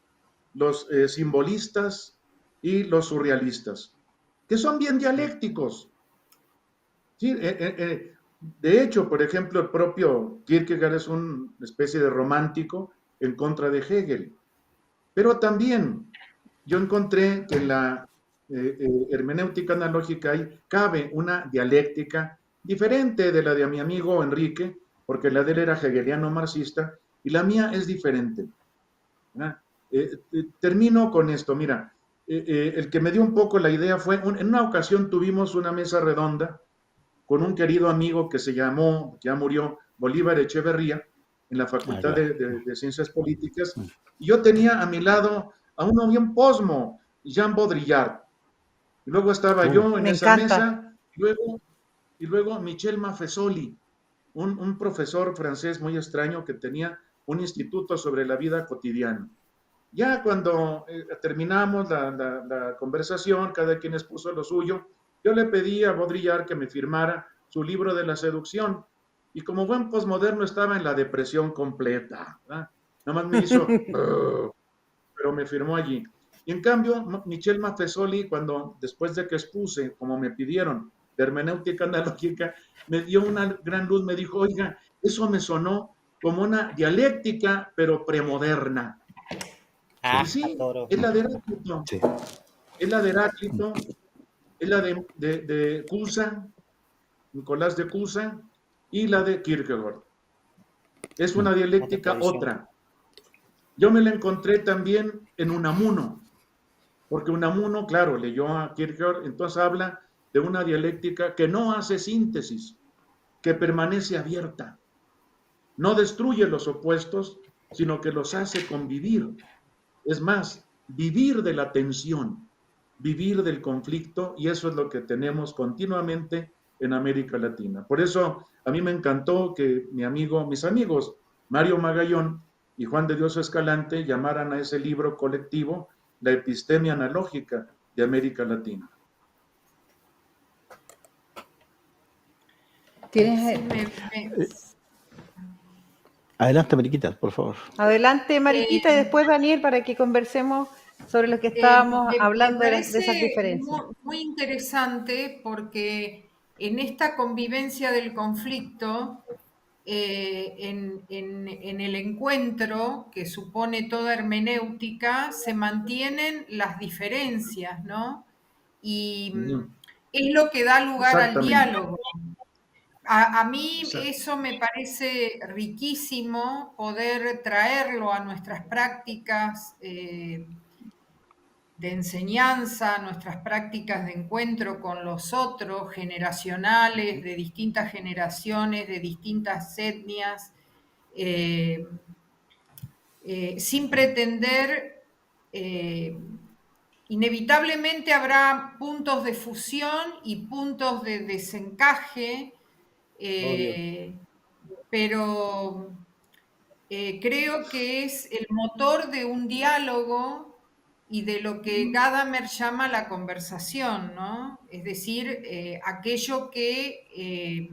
los simbolistas y los surrealistas, que son bien dialécticos. Sí, de hecho, por ejemplo, el propio Kierkegaard es una especie de romántico en contra de Hegel. Pero también yo encontré que en la hermenéutica analógica ahí cabe una dialéctica diferente de la de mi amigo Enrique, porque la de él era hegeliano marxista, y la mía es diferente. Termino con esto, mira, el que me dio un poco la idea fue, en una ocasión tuvimos una mesa redonda con un querido amigo que se llamó, que ya murió, Bolívar Echeverría, en la Facultad de Ciencias Políticas, y yo tenía a mi lado a uno bien posmo, Jean Baudrillard. Y luego estaba yo en esa mesa, y luego Michel Maffesoli, un profesor francés muy extraño que tenía un instituto sobre la vida cotidiana. Ya cuando terminamos la conversación, cada quien expuso lo suyo, yo le pedí a Baudrillard que me firmara su libro de la seducción, y como buen posmoderno estaba en la depresión completa, ¿verdad? Nada más me hizo, pero me firmó allí. Y en cambio, Michel Maffesoli, después de que expuse, como me pidieron, de hermenéutica analógica, me dio una gran luz, me dijo, oiga, eso me sonó como una dialéctica, pero premoderna. Y sí, es la de Heráclito. Sí. Es la de Heráclito, es la de Cusa, Nicolás de Cusa, y la de Kierkegaard. Es una dialéctica otra. Yo me la encontré también en Unamuno, porque Unamuno, claro, leyó a Kierkegaard, entonces habla de una dialéctica que no hace síntesis, que permanece abierta, no destruye los opuestos, sino que los hace convivir. Es más, vivir de la tensión, vivir del conflicto, y eso es lo que tenemos continuamente en América Latina. Por eso a mí me encantó que mis amigos Mario Magallón y Juan de Dios Escalante llamaran a ese libro colectivo La epistemia analógica de América Latina. Adelante, Mariquita, por favor. Adelante, Mariquita, y después Daniel, para que conversemos sobre lo que estábamos Me hablando de parece esas diferencias. muy interesante porque en esta convivencia del conflicto, en el encuentro que supone toda hermenéutica, se mantienen las diferencias, ¿no? Y es lo que da lugar al Exactamente. diálogo. A mí Exacto. eso me parece riquísimo, poder traerlo a nuestras prácticas de enseñanza, nuestras prácticas de encuentro con los otros, generacionales, de distintas generaciones, de distintas etnias, eh, sin pretender, inevitablemente habrá puntos de fusión y puntos de desencaje, Obvio. pero creo que es el motor de un diálogo y de lo que Gadamer llama la conversación, ¿no? Es decir, aquello que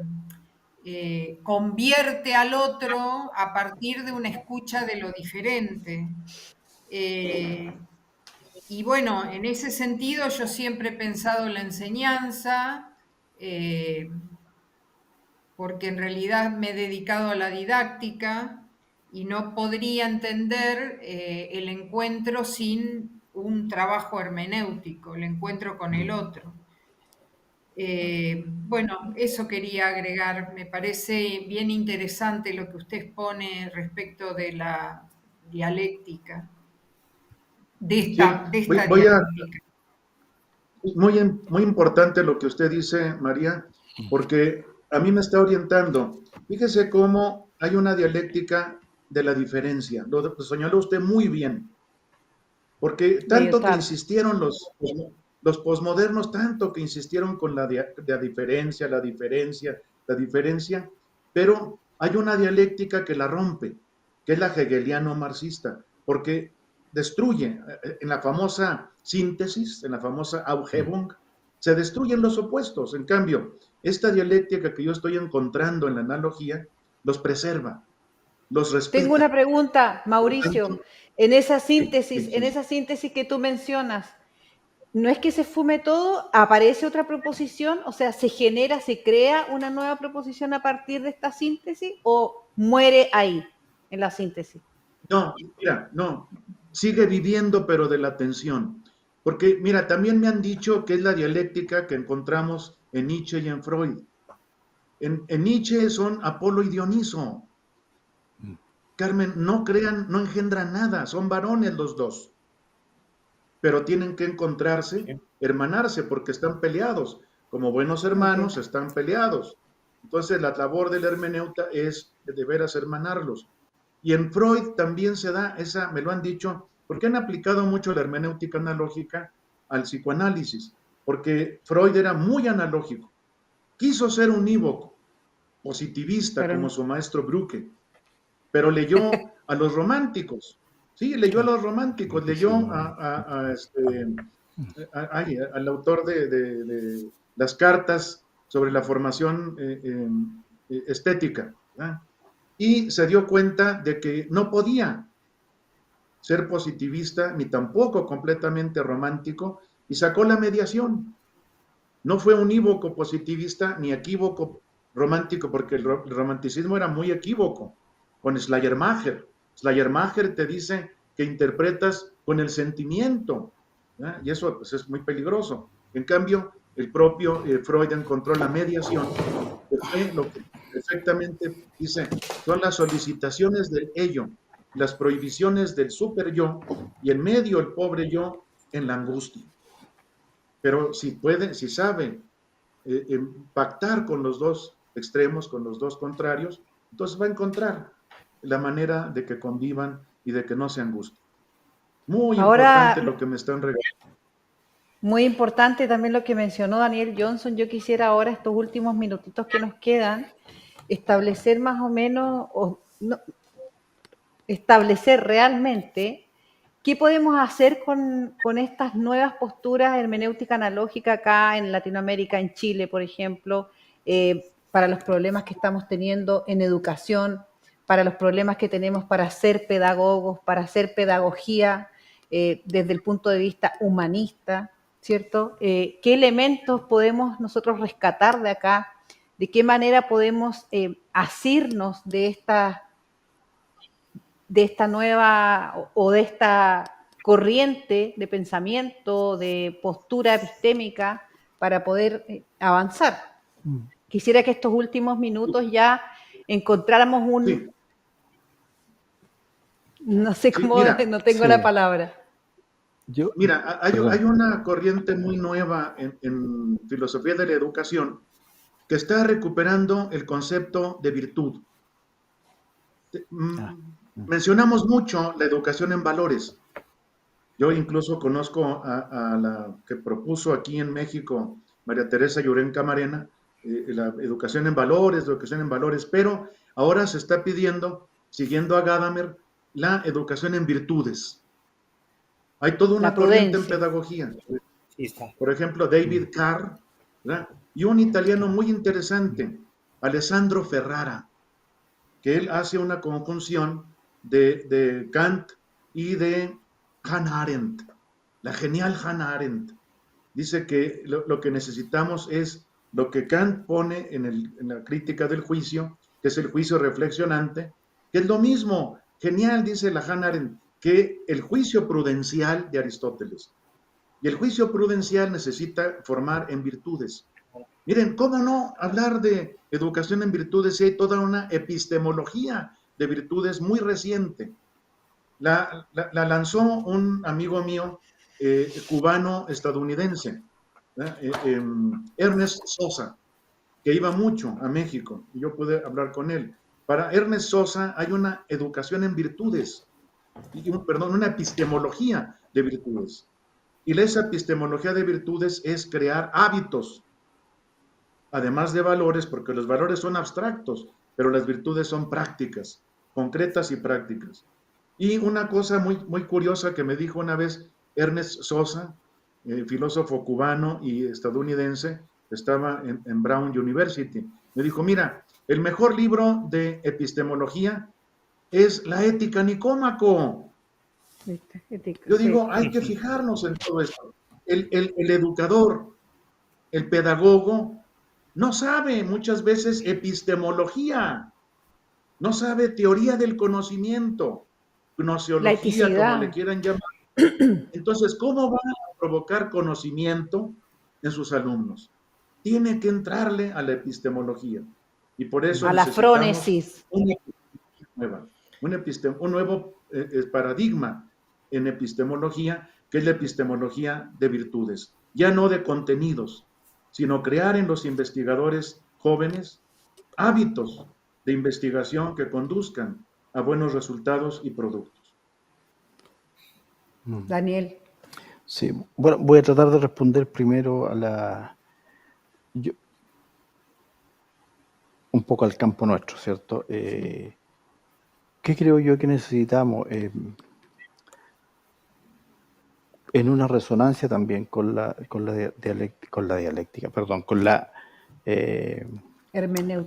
convierte al otro a partir de una escucha de lo diferente. Y bueno, en ese sentido yo siempre he pensado en la enseñanza, porque en realidad me he dedicado a la didáctica y no podría entender el encuentro sin un trabajo hermenéutico, el encuentro con el otro. Bueno, eso quería agregar. Me parece bien interesante lo que usted expone respecto de la dialéctica, Sí, de voy, esta voy a, dialéctica. muy importante lo que usted dice, María, porque a mí me está orientando. Fíjese cómo hay una dialéctica de la diferencia. Lo señaló usted muy bien, porque Bello tanto que tarde. insistieron los posmodernos, tanto que insistieron con la diferencia, la diferencia, la diferencia, pero hay una dialéctica que la rompe, que es la hegeliano-marxista, porque destruye, en la famosa síntesis, en la famosa Aufhebung, se destruyen los opuestos. En cambio, esta dialéctica que yo estoy encontrando en la analogía, los preserva, los Tengo una respeta. pregunta, Por Mauricio. tanto, En esa sí, síntesis, sí, en sí. esa síntesis que tú mencionas, ¿no es que se fume todo? ¿Aparece otra proposición? O sea, ¿se genera, se crea una nueva proposición a partir de esta síntesis o muere ahí, en la síntesis? No, mira, no, sigue viviendo, pero de la tensión. Porque, mira, también me han dicho que es la dialéctica que encontramos en Nietzsche y en Freud. En Nietzsche son Apolo y Dioniso. Carmen, no crean, no engendran nada, son varones los dos, pero tienen que encontrarse, hermanarse, porque están peleados. Como buenos hermanos, Ok. están peleados. Entonces, la labor del hermeneuta es de veras hermanarlos. Y en Freud también se da esa, me lo han dicho, porque han aplicado mucho la hermenéutica analógica al psicoanálisis, porque Freud era muy analógico. Quiso ser unívoco, positivista, como Pero su maestro Brücke, pero leyó a los románticos, sí, leyó a los románticos, leyó al autor de las cartas sobre la formación estética, ¿verdad? Y se dio cuenta de que no podía ser positivista ni tampoco completamente romántico y sacó la mediación. No fue unívoco positivista ni equívoco romántico, porque el romanticismo era muy equívoco con Schleiermacher. Schleiermacher te dice que interpretas con el sentimiento, ¿verdad? Y eso pues, es muy peligroso. En cambio, el propio Freud encontró la mediación, que fue lo que perfectamente dice, son las solicitaciones del ello, las prohibiciones del super yo y en medio el pobre yo en la angustia. Pero si puede, si sabe pactar con los dos extremos, con los dos contrarios, entonces va a encontrar la manera de que convivan y de que no se angustien. Muy ahora, importante lo que me están regalando. muy importante también lo que mencionó Daniel Johnson. Yo quisiera ahora, estos últimos minutitos que nos quedan, establecer más o menos, establecer realmente qué podemos hacer con estas nuevas posturas hermenéutica analógica acá en Latinoamérica, en Chile, por ejemplo, para los problemas que estamos teniendo en educación, para los problemas que tenemos para ser pedagogos, para hacer pedagogía. desde el punto de vista humanista, ¿cierto? ¿Qué elementos podemos nosotros rescatar de acá? ¿De qué manera podemos asirnos de esta nueva o de esta corriente de pensamiento, de postura epistémica para poder avanzar? Quisiera que estos últimos minutos ya encontráramos un... Sí. No sé cómo, mira, no tengo la palabra. Mira, hay una corriente muy nueva en filosofía de la educación que está recuperando el concepto de virtud. Mencionamos mucho la educación en valores. Yo incluso conozco a la que propuso aquí en México María Teresa Llurén Camarena, la educación en valores, pero ahora se está pidiendo, siguiendo a Gadamer, la educación en virtudes. Hay toda una corriente en pedagogía. Por ejemplo, David Carr, ¿verdad? Y un italiano muy interesante, Alessandro Ferrara, que él hace una conjunción de Kant y de Hannah Arendt, la genial Hannah Arendt. Dice que lo que necesitamos es lo que Kant pone en la crítica del juicio, que es el juicio reflexionante, que es lo mismo, genial, dice la Hannah Arendt, que el juicio prudencial de Aristóteles. Y el juicio prudencial necesita formar en virtudes. Miren, ¿cómo no hablar de educación en virtudes si hay toda una epistemología de virtudes muy reciente? La lanzó un amigo mío, cubano-estadounidense, Ernest Sosa, que iba mucho a México, y yo pude hablar con él. Para Ernest Sosa hay una educación en virtudes, una epistemología de virtudes. Y esa epistemología de virtudes es crear hábitos, además de valores, porque los valores son abstractos, pero las virtudes son prácticas, concretas y prácticas. Y una cosa muy, muy curiosa que me dijo una vez Ernest Sosa, filósofo cubano y estadounidense, estaba en Brown University, me dijo, mira, el mejor libro de epistemología es La Ética Nicómaco. Yo digo, hay que fijarnos en todo esto. El educador, el pedagogo, no sabe muchas veces epistemología, no sabe teoría del conocimiento, gnoseología, como le quieran llamar. Entonces, ¿cómo va a provocar conocimiento en sus alumnos? Tiene que entrarle a la epistemología. Y por eso a la frónesis. Un nuevo paradigma en epistemología, que es la epistemología de virtudes, ya no de contenidos, sino crear en los investigadores jóvenes hábitos de investigación que conduzcan a buenos resultados y productos. Daniel. Sí, bueno, voy a tratar de responder primero un poco al campo nuestro, ¿cierto? ¿Qué creo yo que necesitamos? En una resonancia también con la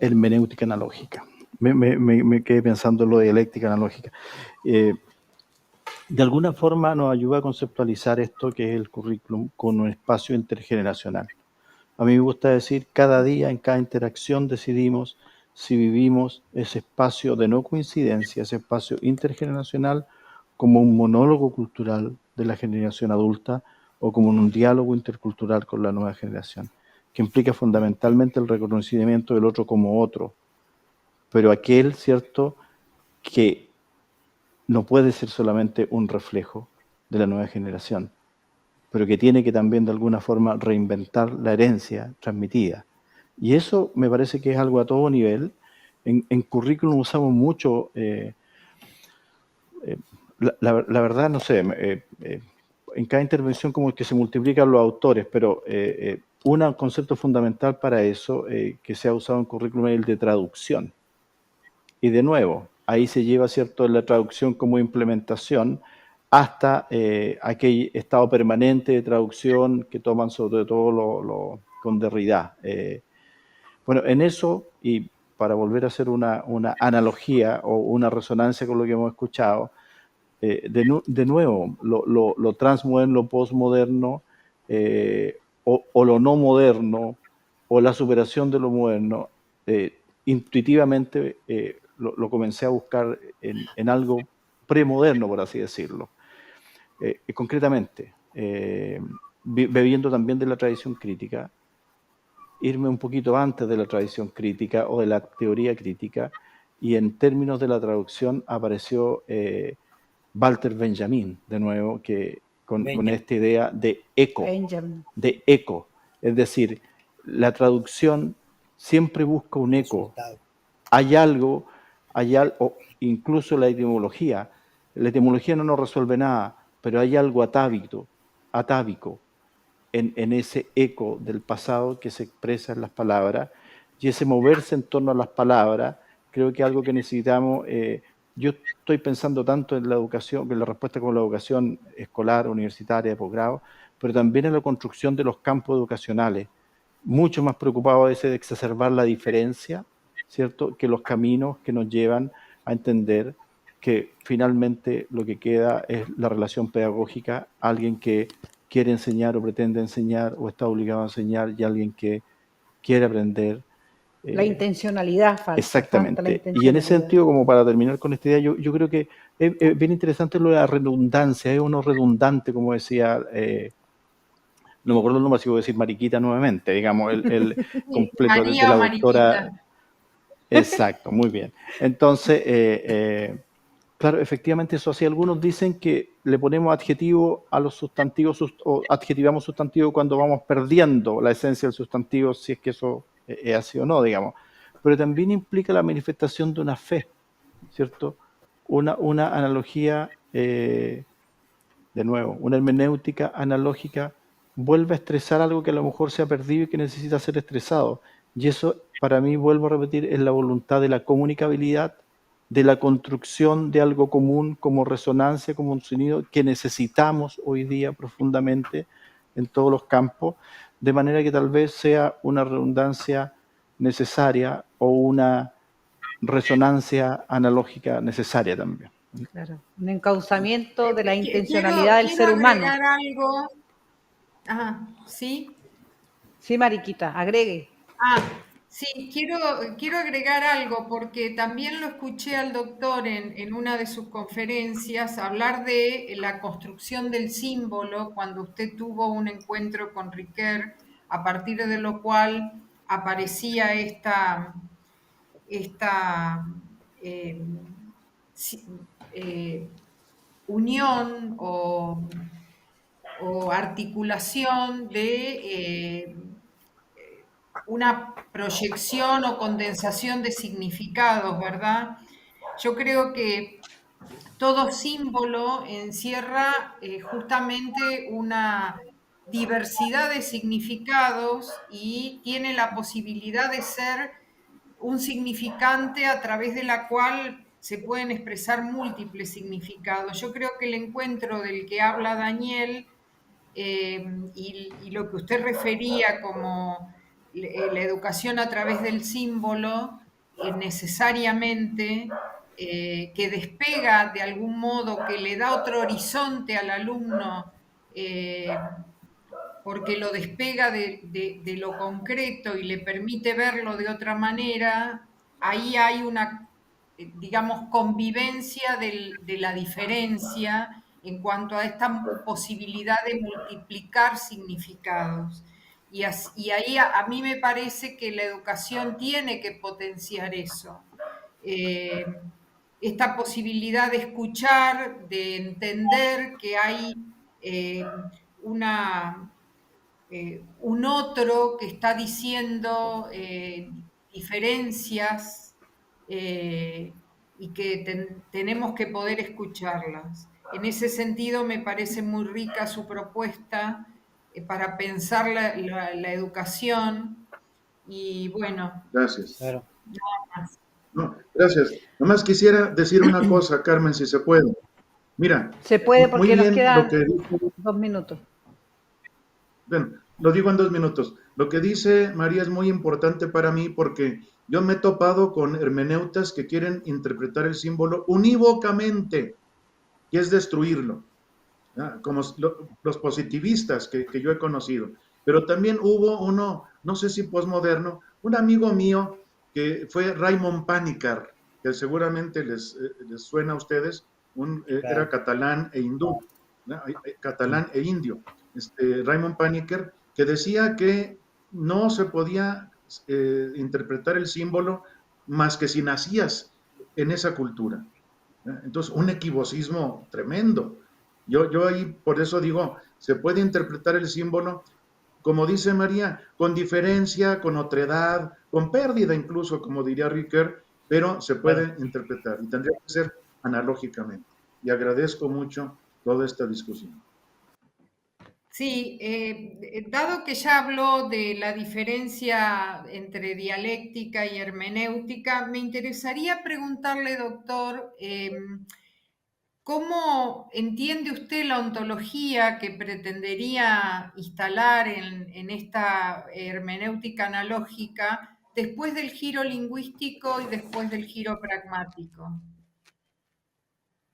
hermenéutica analógica. Me quedé pensando en lo de dialéctica analógica. De alguna forma nos ayuda a conceptualizar esto que es el currículum con un espacio intergeneracional. A mí me gusta decir, cada día, en cada interacción, decidimos si vivimos ese espacio de no coincidencia, ese espacio intergeneracional, como un monólogo cultural de la generación adulta o como un diálogo intercultural con la nueva generación, que implica fundamentalmente el reconocimiento del otro como otro, pero aquel, ¿cierto?, que no puede ser solamente un reflejo de la nueva generación, pero que tiene que también de alguna forma reinventar la herencia transmitida. Y eso me parece que es algo a todo nivel. En currículum usamos mucho, la verdad, no sé, en cada intervención como que se multiplican los autores, pero un concepto fundamental para eso que se ha usado en currículum es el de traducción. Y de nuevo, ahí se lleva, ¿cierto?, la traducción como implementación hasta aquel estado permanente de traducción que toman sobre todo con Derrida. Bueno, en eso, y para volver a hacer una analogía o una resonancia con lo que hemos escuchado, de nuevo, lo transmoderno, lo postmoderno, o lo no moderno, o la superación de lo moderno, intuitivamente lo comencé a buscar en algo premoderno, por así decirlo. Concretamente, bebiendo también de la tradición crítica, irme un poquito antes de la tradición crítica o de la teoría crítica, y en términos de la traducción apareció Walter Benjamin, de nuevo, que con esta idea de eco, es decir, la traducción siempre busca un eco. Hay algo, incluso la etimología no nos resuelve nada, pero hay algo atávico en ese eco del pasado que se expresa en las palabras, y ese moverse en torno a las palabras, creo que es algo que necesitamos. Yo estoy pensando tanto en la educación, en la respuesta con la educación escolar, universitaria, de posgrado, pero también en la construcción de los campos educacionales, mucho más preocupado a veces de exacerbar la diferencia, ¿cierto?, que los caminos que nos llevan a entender que finalmente lo que queda es la relación pedagógica, alguien que quiere enseñar o pretende enseñar o está obligado a enseñar, y alguien que quiere aprender. La intencionalidad falta. Exactamente. Falta la intencionalidad. Y en ese sentido, como para terminar con esta idea, yo creo que es bien interesante lo de la redundancia, es uno redundante, como decía, no me acuerdo el nombre, así voy a decir Mariquita nuevamente, digamos, el completo María de la o doctora. Mariquita. Exacto, muy bien. Entonces, claro, efectivamente eso así. Algunos dicen que le ponemos adjetivo a los sustantivos o adjetivamos sustantivo cuando vamos perdiendo la esencia del sustantivo, si es que eso es así o no, digamos. Pero también implica la manifestación de una fe, ¿cierto? Una analogía, de nuevo, una hermenéutica analógica vuelve a estresar algo que a lo mejor se ha perdido y que necesita ser estresado. Y eso, para mí, vuelvo a repetir, es la voluntad de la comunicabilidad, de la construcción de algo común como resonancia, como un sonido que necesitamos hoy día profundamente en todos los campos, de manera que tal vez sea una redundancia necesaria o una resonancia analógica necesaria también. Claro, un encauzamiento de la intencionalidad del ser humano. Quiero agregar algo. Ajá, ¿sí? Sí, Mariquita, agregue. Sí, quiero agregar algo porque también lo escuché al doctor en una de sus conferencias hablar de la construcción del símbolo cuando usted tuvo un encuentro con Riquet, a partir de lo cual aparecía esta unión o articulación de una proyección o condensación de significados, ¿verdad? Yo creo que todo símbolo encierra justamente una diversidad de significados y tiene la posibilidad de ser un significante a través de la cual se pueden expresar múltiples significados. Yo creo que el encuentro del que habla Daniel y lo que usted refería como la educación a través del símbolo, necesariamente que despega de algún modo, que le da otro horizonte al alumno, porque lo despega de lo concreto y le permite verlo de otra manera, ahí hay una, digamos, convivencia de la diferencia en cuanto a esta posibilidad de multiplicar significados. Y ahí a mí me parece que la educación tiene que potenciar eso. Esta posibilidad de escuchar, de entender que hay un otro que está diciendo diferencias y que tenemos que poder escucharlas. En ese sentido me parece muy rica su propuesta para pensar la educación y bueno. Gracias. Claro. Nada más. No, gracias. Nomás quisiera decir una cosa, Carmen, si se puede. Mira. Se puede porque nos quedan 2 minutos. Bueno, lo digo en 2 minutos. Lo que dice María es muy importante para mí porque yo me he topado con hermeneutas que quieren interpretar el símbolo unívocamente. y es destruirlo, ¿no? Como los positivistas que yo he conocido. Pero también hubo uno, no sé si posmoderno, un amigo mío que fue Raymond Panikkar, que seguramente les suena a ustedes, era catalán e hindú, ¿no? Catalán e indio. Raymond Panikkar, que decía que no se podía interpretar el símbolo más que si nacías en esa cultura. Entonces, un equivocismo tremendo. Yo ahí por eso digo, se puede interpretar el símbolo, como dice María, con diferencia, con otredad, con pérdida incluso, como diría Ricoeur, pero se puede interpretar y tendría que ser analógicamente. Y agradezco mucho toda esta discusión. Sí, dado que ya habló de la diferencia entre dialéctica y hermenéutica, me interesaría preguntarle, doctor, ¿cómo entiende usted la ontología que pretendería instalar en esta hermenéutica analógica después del giro lingüístico y después del giro pragmático?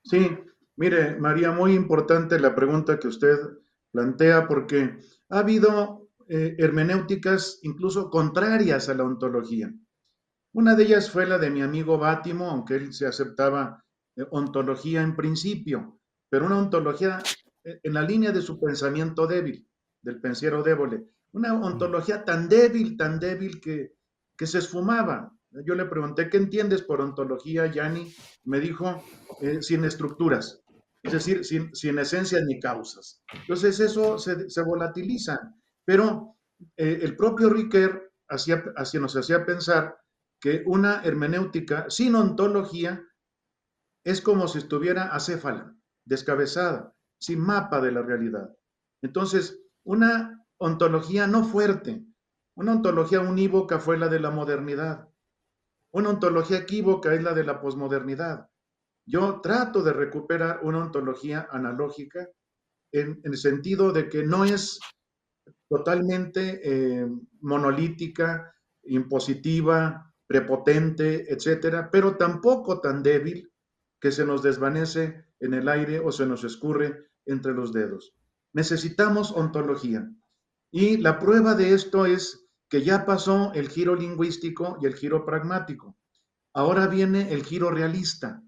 Sí, mire, María, muy importante la pregunta que usted plantea porque ha habido hermenéuticas incluso contrarias a la ontología. Una de ellas fue la de mi amigo Bátimo, aunque él se aceptaba ontología en principio, pero una ontología en la línea de su pensamiento débil, del pensiero débole. Una ontología tan débil que se esfumaba. Yo le pregunté, ¿qué entiendes por ontología, Yanni? Me dijo, sin estructuras, es decir, sin esencias ni causas. Entonces eso se volatiliza, pero el propio Ricoeur nos hacía pensar que una hermenéutica sin ontología es como si estuviera acéfala, descabezada, sin mapa de la realidad. Entonces, una ontología no fuerte, una ontología unívoca fue la de la modernidad. Una ontología equívoca es la de la posmodernidad. Yo trato de recuperar una ontología analógica en el sentido de que no es totalmente monolítica, impositiva, prepotente, etcétera, pero tampoco tan débil que se nos desvanece en el aire o se nos escurre entre los dedos. Necesitamos ontología. Y la prueba de esto es que ya pasó el giro lingüístico y el giro pragmático. Ahora viene el giro realista,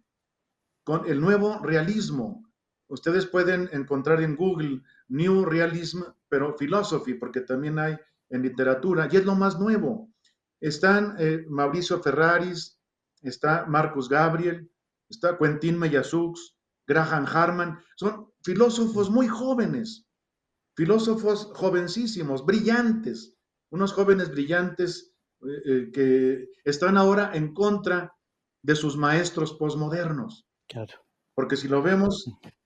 con el nuevo realismo. Ustedes pueden encontrar en Google New Realism, pero Philosophy, porque también hay en literatura, y es lo más nuevo. Están Mauricio Ferraris, está Marcus Gabriel, está Quentin Meillassoux, Graham Harman, son filósofos muy jóvenes, filósofos jovencísimos, brillantes, unos jóvenes brillantes que están ahora en contra de sus maestros posmodernos. Claro. Porque si lo vemos,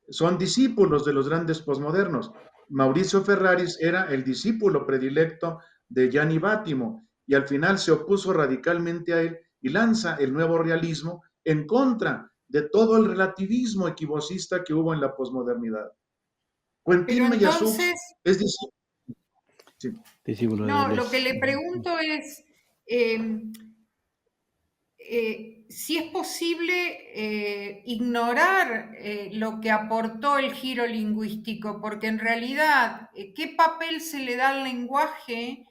son discípulos de los grandes posmodernos. Mauricio Ferraris era el discípulo predilecto de Gianni Bátimo y al final se opuso radicalmente a él y lanza el nuevo realismo en contra de todo el relativismo equivocista que hubo en la posmodernidad. Quentin Meillassoux es discípulo. Sí. Discípulo de No, Deleuze. lo que le pregunto es si es posible ignorar lo que aportó el giro lingüístico, porque en realidad, ¿qué papel se le da al lenguaje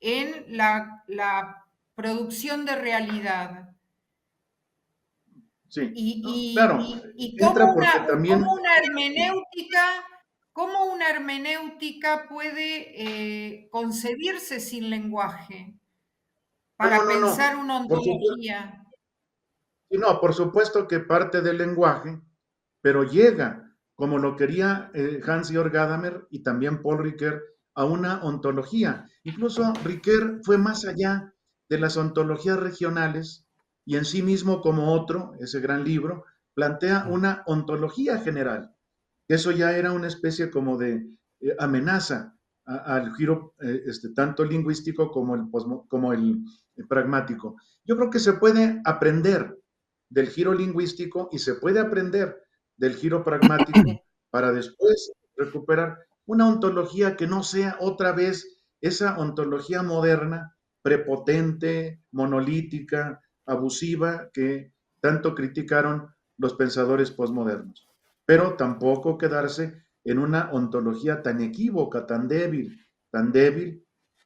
en la producción de realidad? Sí, Y claro, cómo una hermenéutica puede concebirse sin lenguaje para pensar una ontología. No, por supuesto que parte del lenguaje, pero llega, como lo quería Hans-Georg Gadamer y también Paul Ricoeur, a una ontología. Incluso Ricoeur fue más allá de las ontologías regionales y en sí mismo como otro, ese gran libro, plantea una ontología general. Eso ya era una especie como de amenaza al giro tanto lingüístico como el pragmático. Yo creo que se puede aprender del giro lingüístico y se puede aprender del giro pragmático para después recuperar una ontología que no sea otra vez esa ontología moderna, prepotente, monolítica, abusiva, que tanto criticaron los pensadores posmodernos. pero tampoco quedarse en una ontología tan equívoca, tan débil,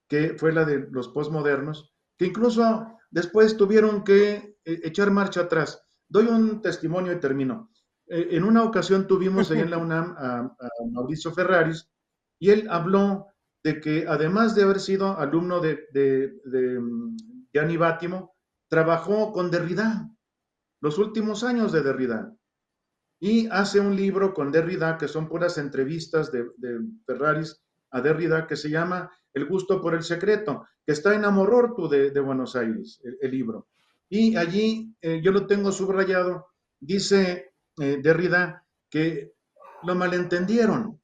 que fue la de los posmodernos, que incluso después tuvieron que echar marcha atrás. Doy un testimonio y termino. En una ocasión tuvimos ahí en la UNAM a Mauricio Ferraris, y él habló de que además de haber sido alumno de Gianni Bátimo, trabajó con Derrida, los últimos años de Derrida, y hace un libro con Derrida que son puras entrevistas de Ferraris a Derrida, que se llama El gusto por el secreto, que está en Amorortu de Buenos Aires, el libro. Y allí, yo lo tengo subrayado, dice Derrida que lo malentendieron,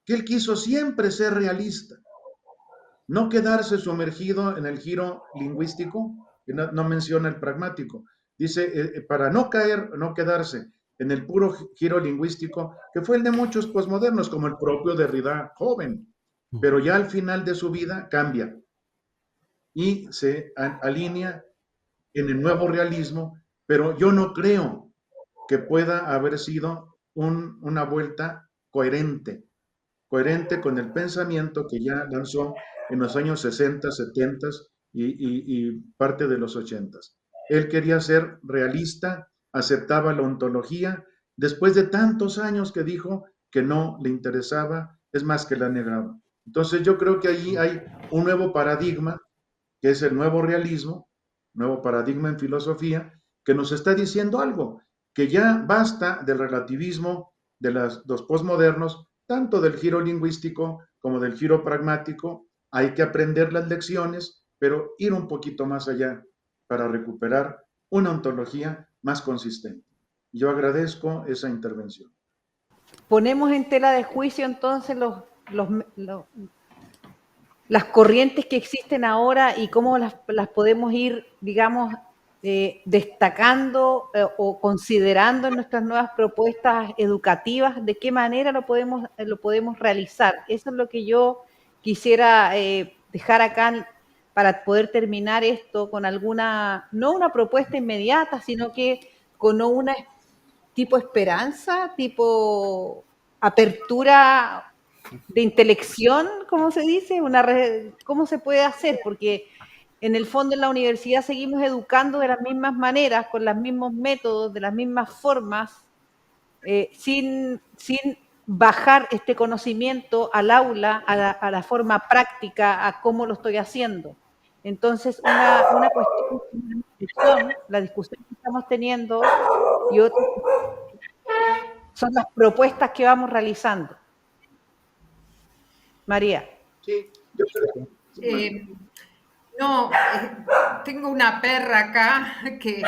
que él quiso siempre ser realista, no quedarse sumergido en el giro lingüístico, que no menciona el pragmático. Dice, para no caer, no quedarse en el puro giro lingüístico, que fue el de muchos posmodernos, como el propio Derrida joven, pero ya al final de su vida cambia y se alinea en el nuevo realismo, pero yo no creo que pueda haber sido una vuelta coherente con el pensamiento que ya lanzó en los años 60, 70 y parte de los 80. Él quería ser realista, aceptaba la ontología, después de tantos años que dijo que no le interesaba, es más que la negaba. Entonces yo creo que allí hay un nuevo paradigma, que es el nuevo realismo, nuevo paradigma en filosofía, que nos está diciendo algo, que ya basta del relativismo de los posmodernos, tanto del giro lingüístico como del giro pragmático. Hay que aprender las lecciones, pero ir un poquito más allá para recuperar una ontología más consistente. Yo agradezco esa intervención. Ponemos en tela de juicio entonces las corrientes que existen ahora y cómo las podemos ir, digamos, destacando o considerando en nuestras nuevas propuestas educativas, de qué manera lo podemos realizar. Eso es lo que yo quisiera dejar acá para poder terminar esto con alguna, no una propuesta inmediata, sino que con una tipo esperanza, tipo apertura de intelección, ¿cómo se dice? ¿Cómo se puede hacer? Porque en el fondo en la universidad seguimos educando de las mismas maneras, con los mismos métodos, de las mismas formas, sin bajar este conocimiento al aula, a la forma práctica, a cómo lo estoy haciendo. Entonces, una cuestión, la discusión que estamos teniendo y otra son las propuestas que vamos realizando. María. Sí, no, tengo una perra acá que...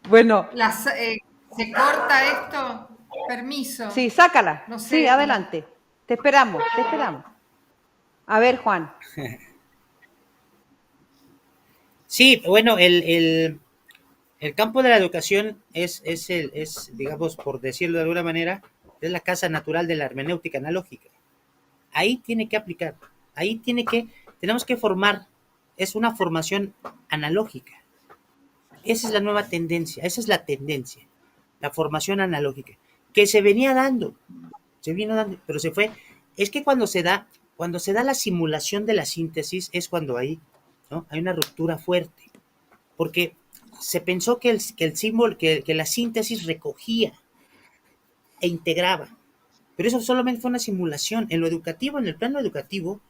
Bueno. ¿Se corta esto? Permiso. Sí, sácala. No sé. Sí, adelante. Te esperamos. A ver, Juan. Sí, bueno, el campo de la educación es, digamos, por decirlo de alguna manera, es la casa natural de la hermenéutica analógica. Ahí tiene que aplicar, tenemos que formar, es una formación analógica. Esa es la nueva tendencia, la formación analógica, que se venía dando, pero se fue. Es que cuando se da la simulación de la síntesis es cuando hay una ruptura fuerte, porque se pensó que el símbolo, que la síntesis recogía e integraba, pero eso solamente fue una simulación. En lo educativo, en el plano educativo,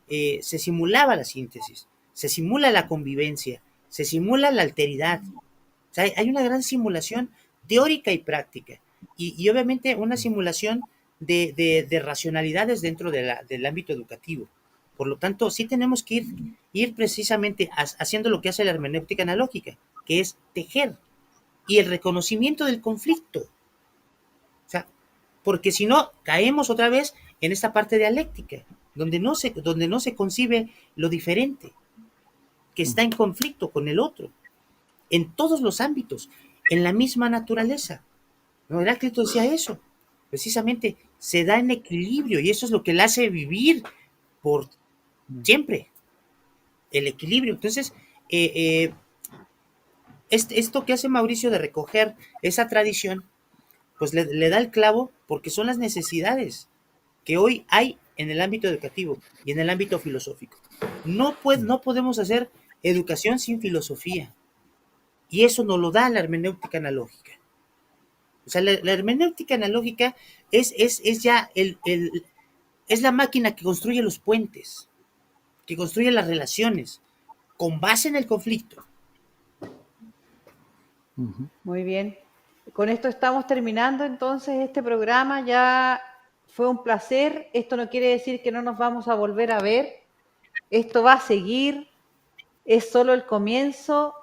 se simulaba la síntesis, se simula la convivencia, se simula la alteridad. O sea, hay una gran simulación teórica y práctica, y obviamente una simulación de racionalidades dentro del ámbito educativo. Por lo tanto, sí tenemos que ir precisamente haciendo lo que hace la hermenéutica analógica, que es tejer, y el reconocimiento del conflicto. O sea, porque si no, caemos otra vez en esta parte dialéctica, donde no se concibe lo diferente, que está en conflicto con el otro, en todos los ámbitos, en la misma naturaleza. ¿No? Heráclito decía eso, precisamente, se da en equilibrio, y eso es lo que le hace vivir por siempre, el equilibrio. Entonces, esto que hace Mauricio de recoger esa tradición, pues le da el clavo, porque son las necesidades que hoy hay en el ámbito educativo y en el ámbito filosófico. No podemos hacer educación sin filosofía, y eso nos lo da la hermenéutica analógica. O sea, la hermenéutica analógica es ya es la máquina que construye los puentes, que construye las relaciones, con base en el conflicto. Muy bien. Con esto estamos terminando entonces este programa. Ya fue un placer. Esto no quiere decir que no nos vamos a volver a ver. Esto va a seguir. Es solo el comienzo.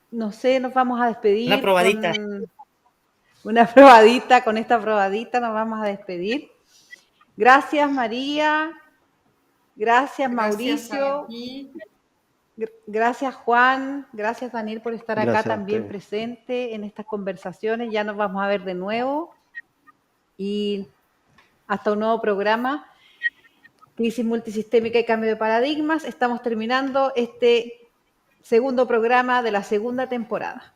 No sé, nos vamos a despedir. Una probadita. Con esta probadita nos vamos a despedir. Gracias, María. Gracias, Mauricio. Gracias, Juan. Gracias, Daniel, por estar acá también presente en estas conversaciones. Ya nos vamos a ver de nuevo. Y hasta un nuevo programa. Crisis multisistémica y cambio de paradigmas. Estamos terminando este segundo programa de la segunda temporada.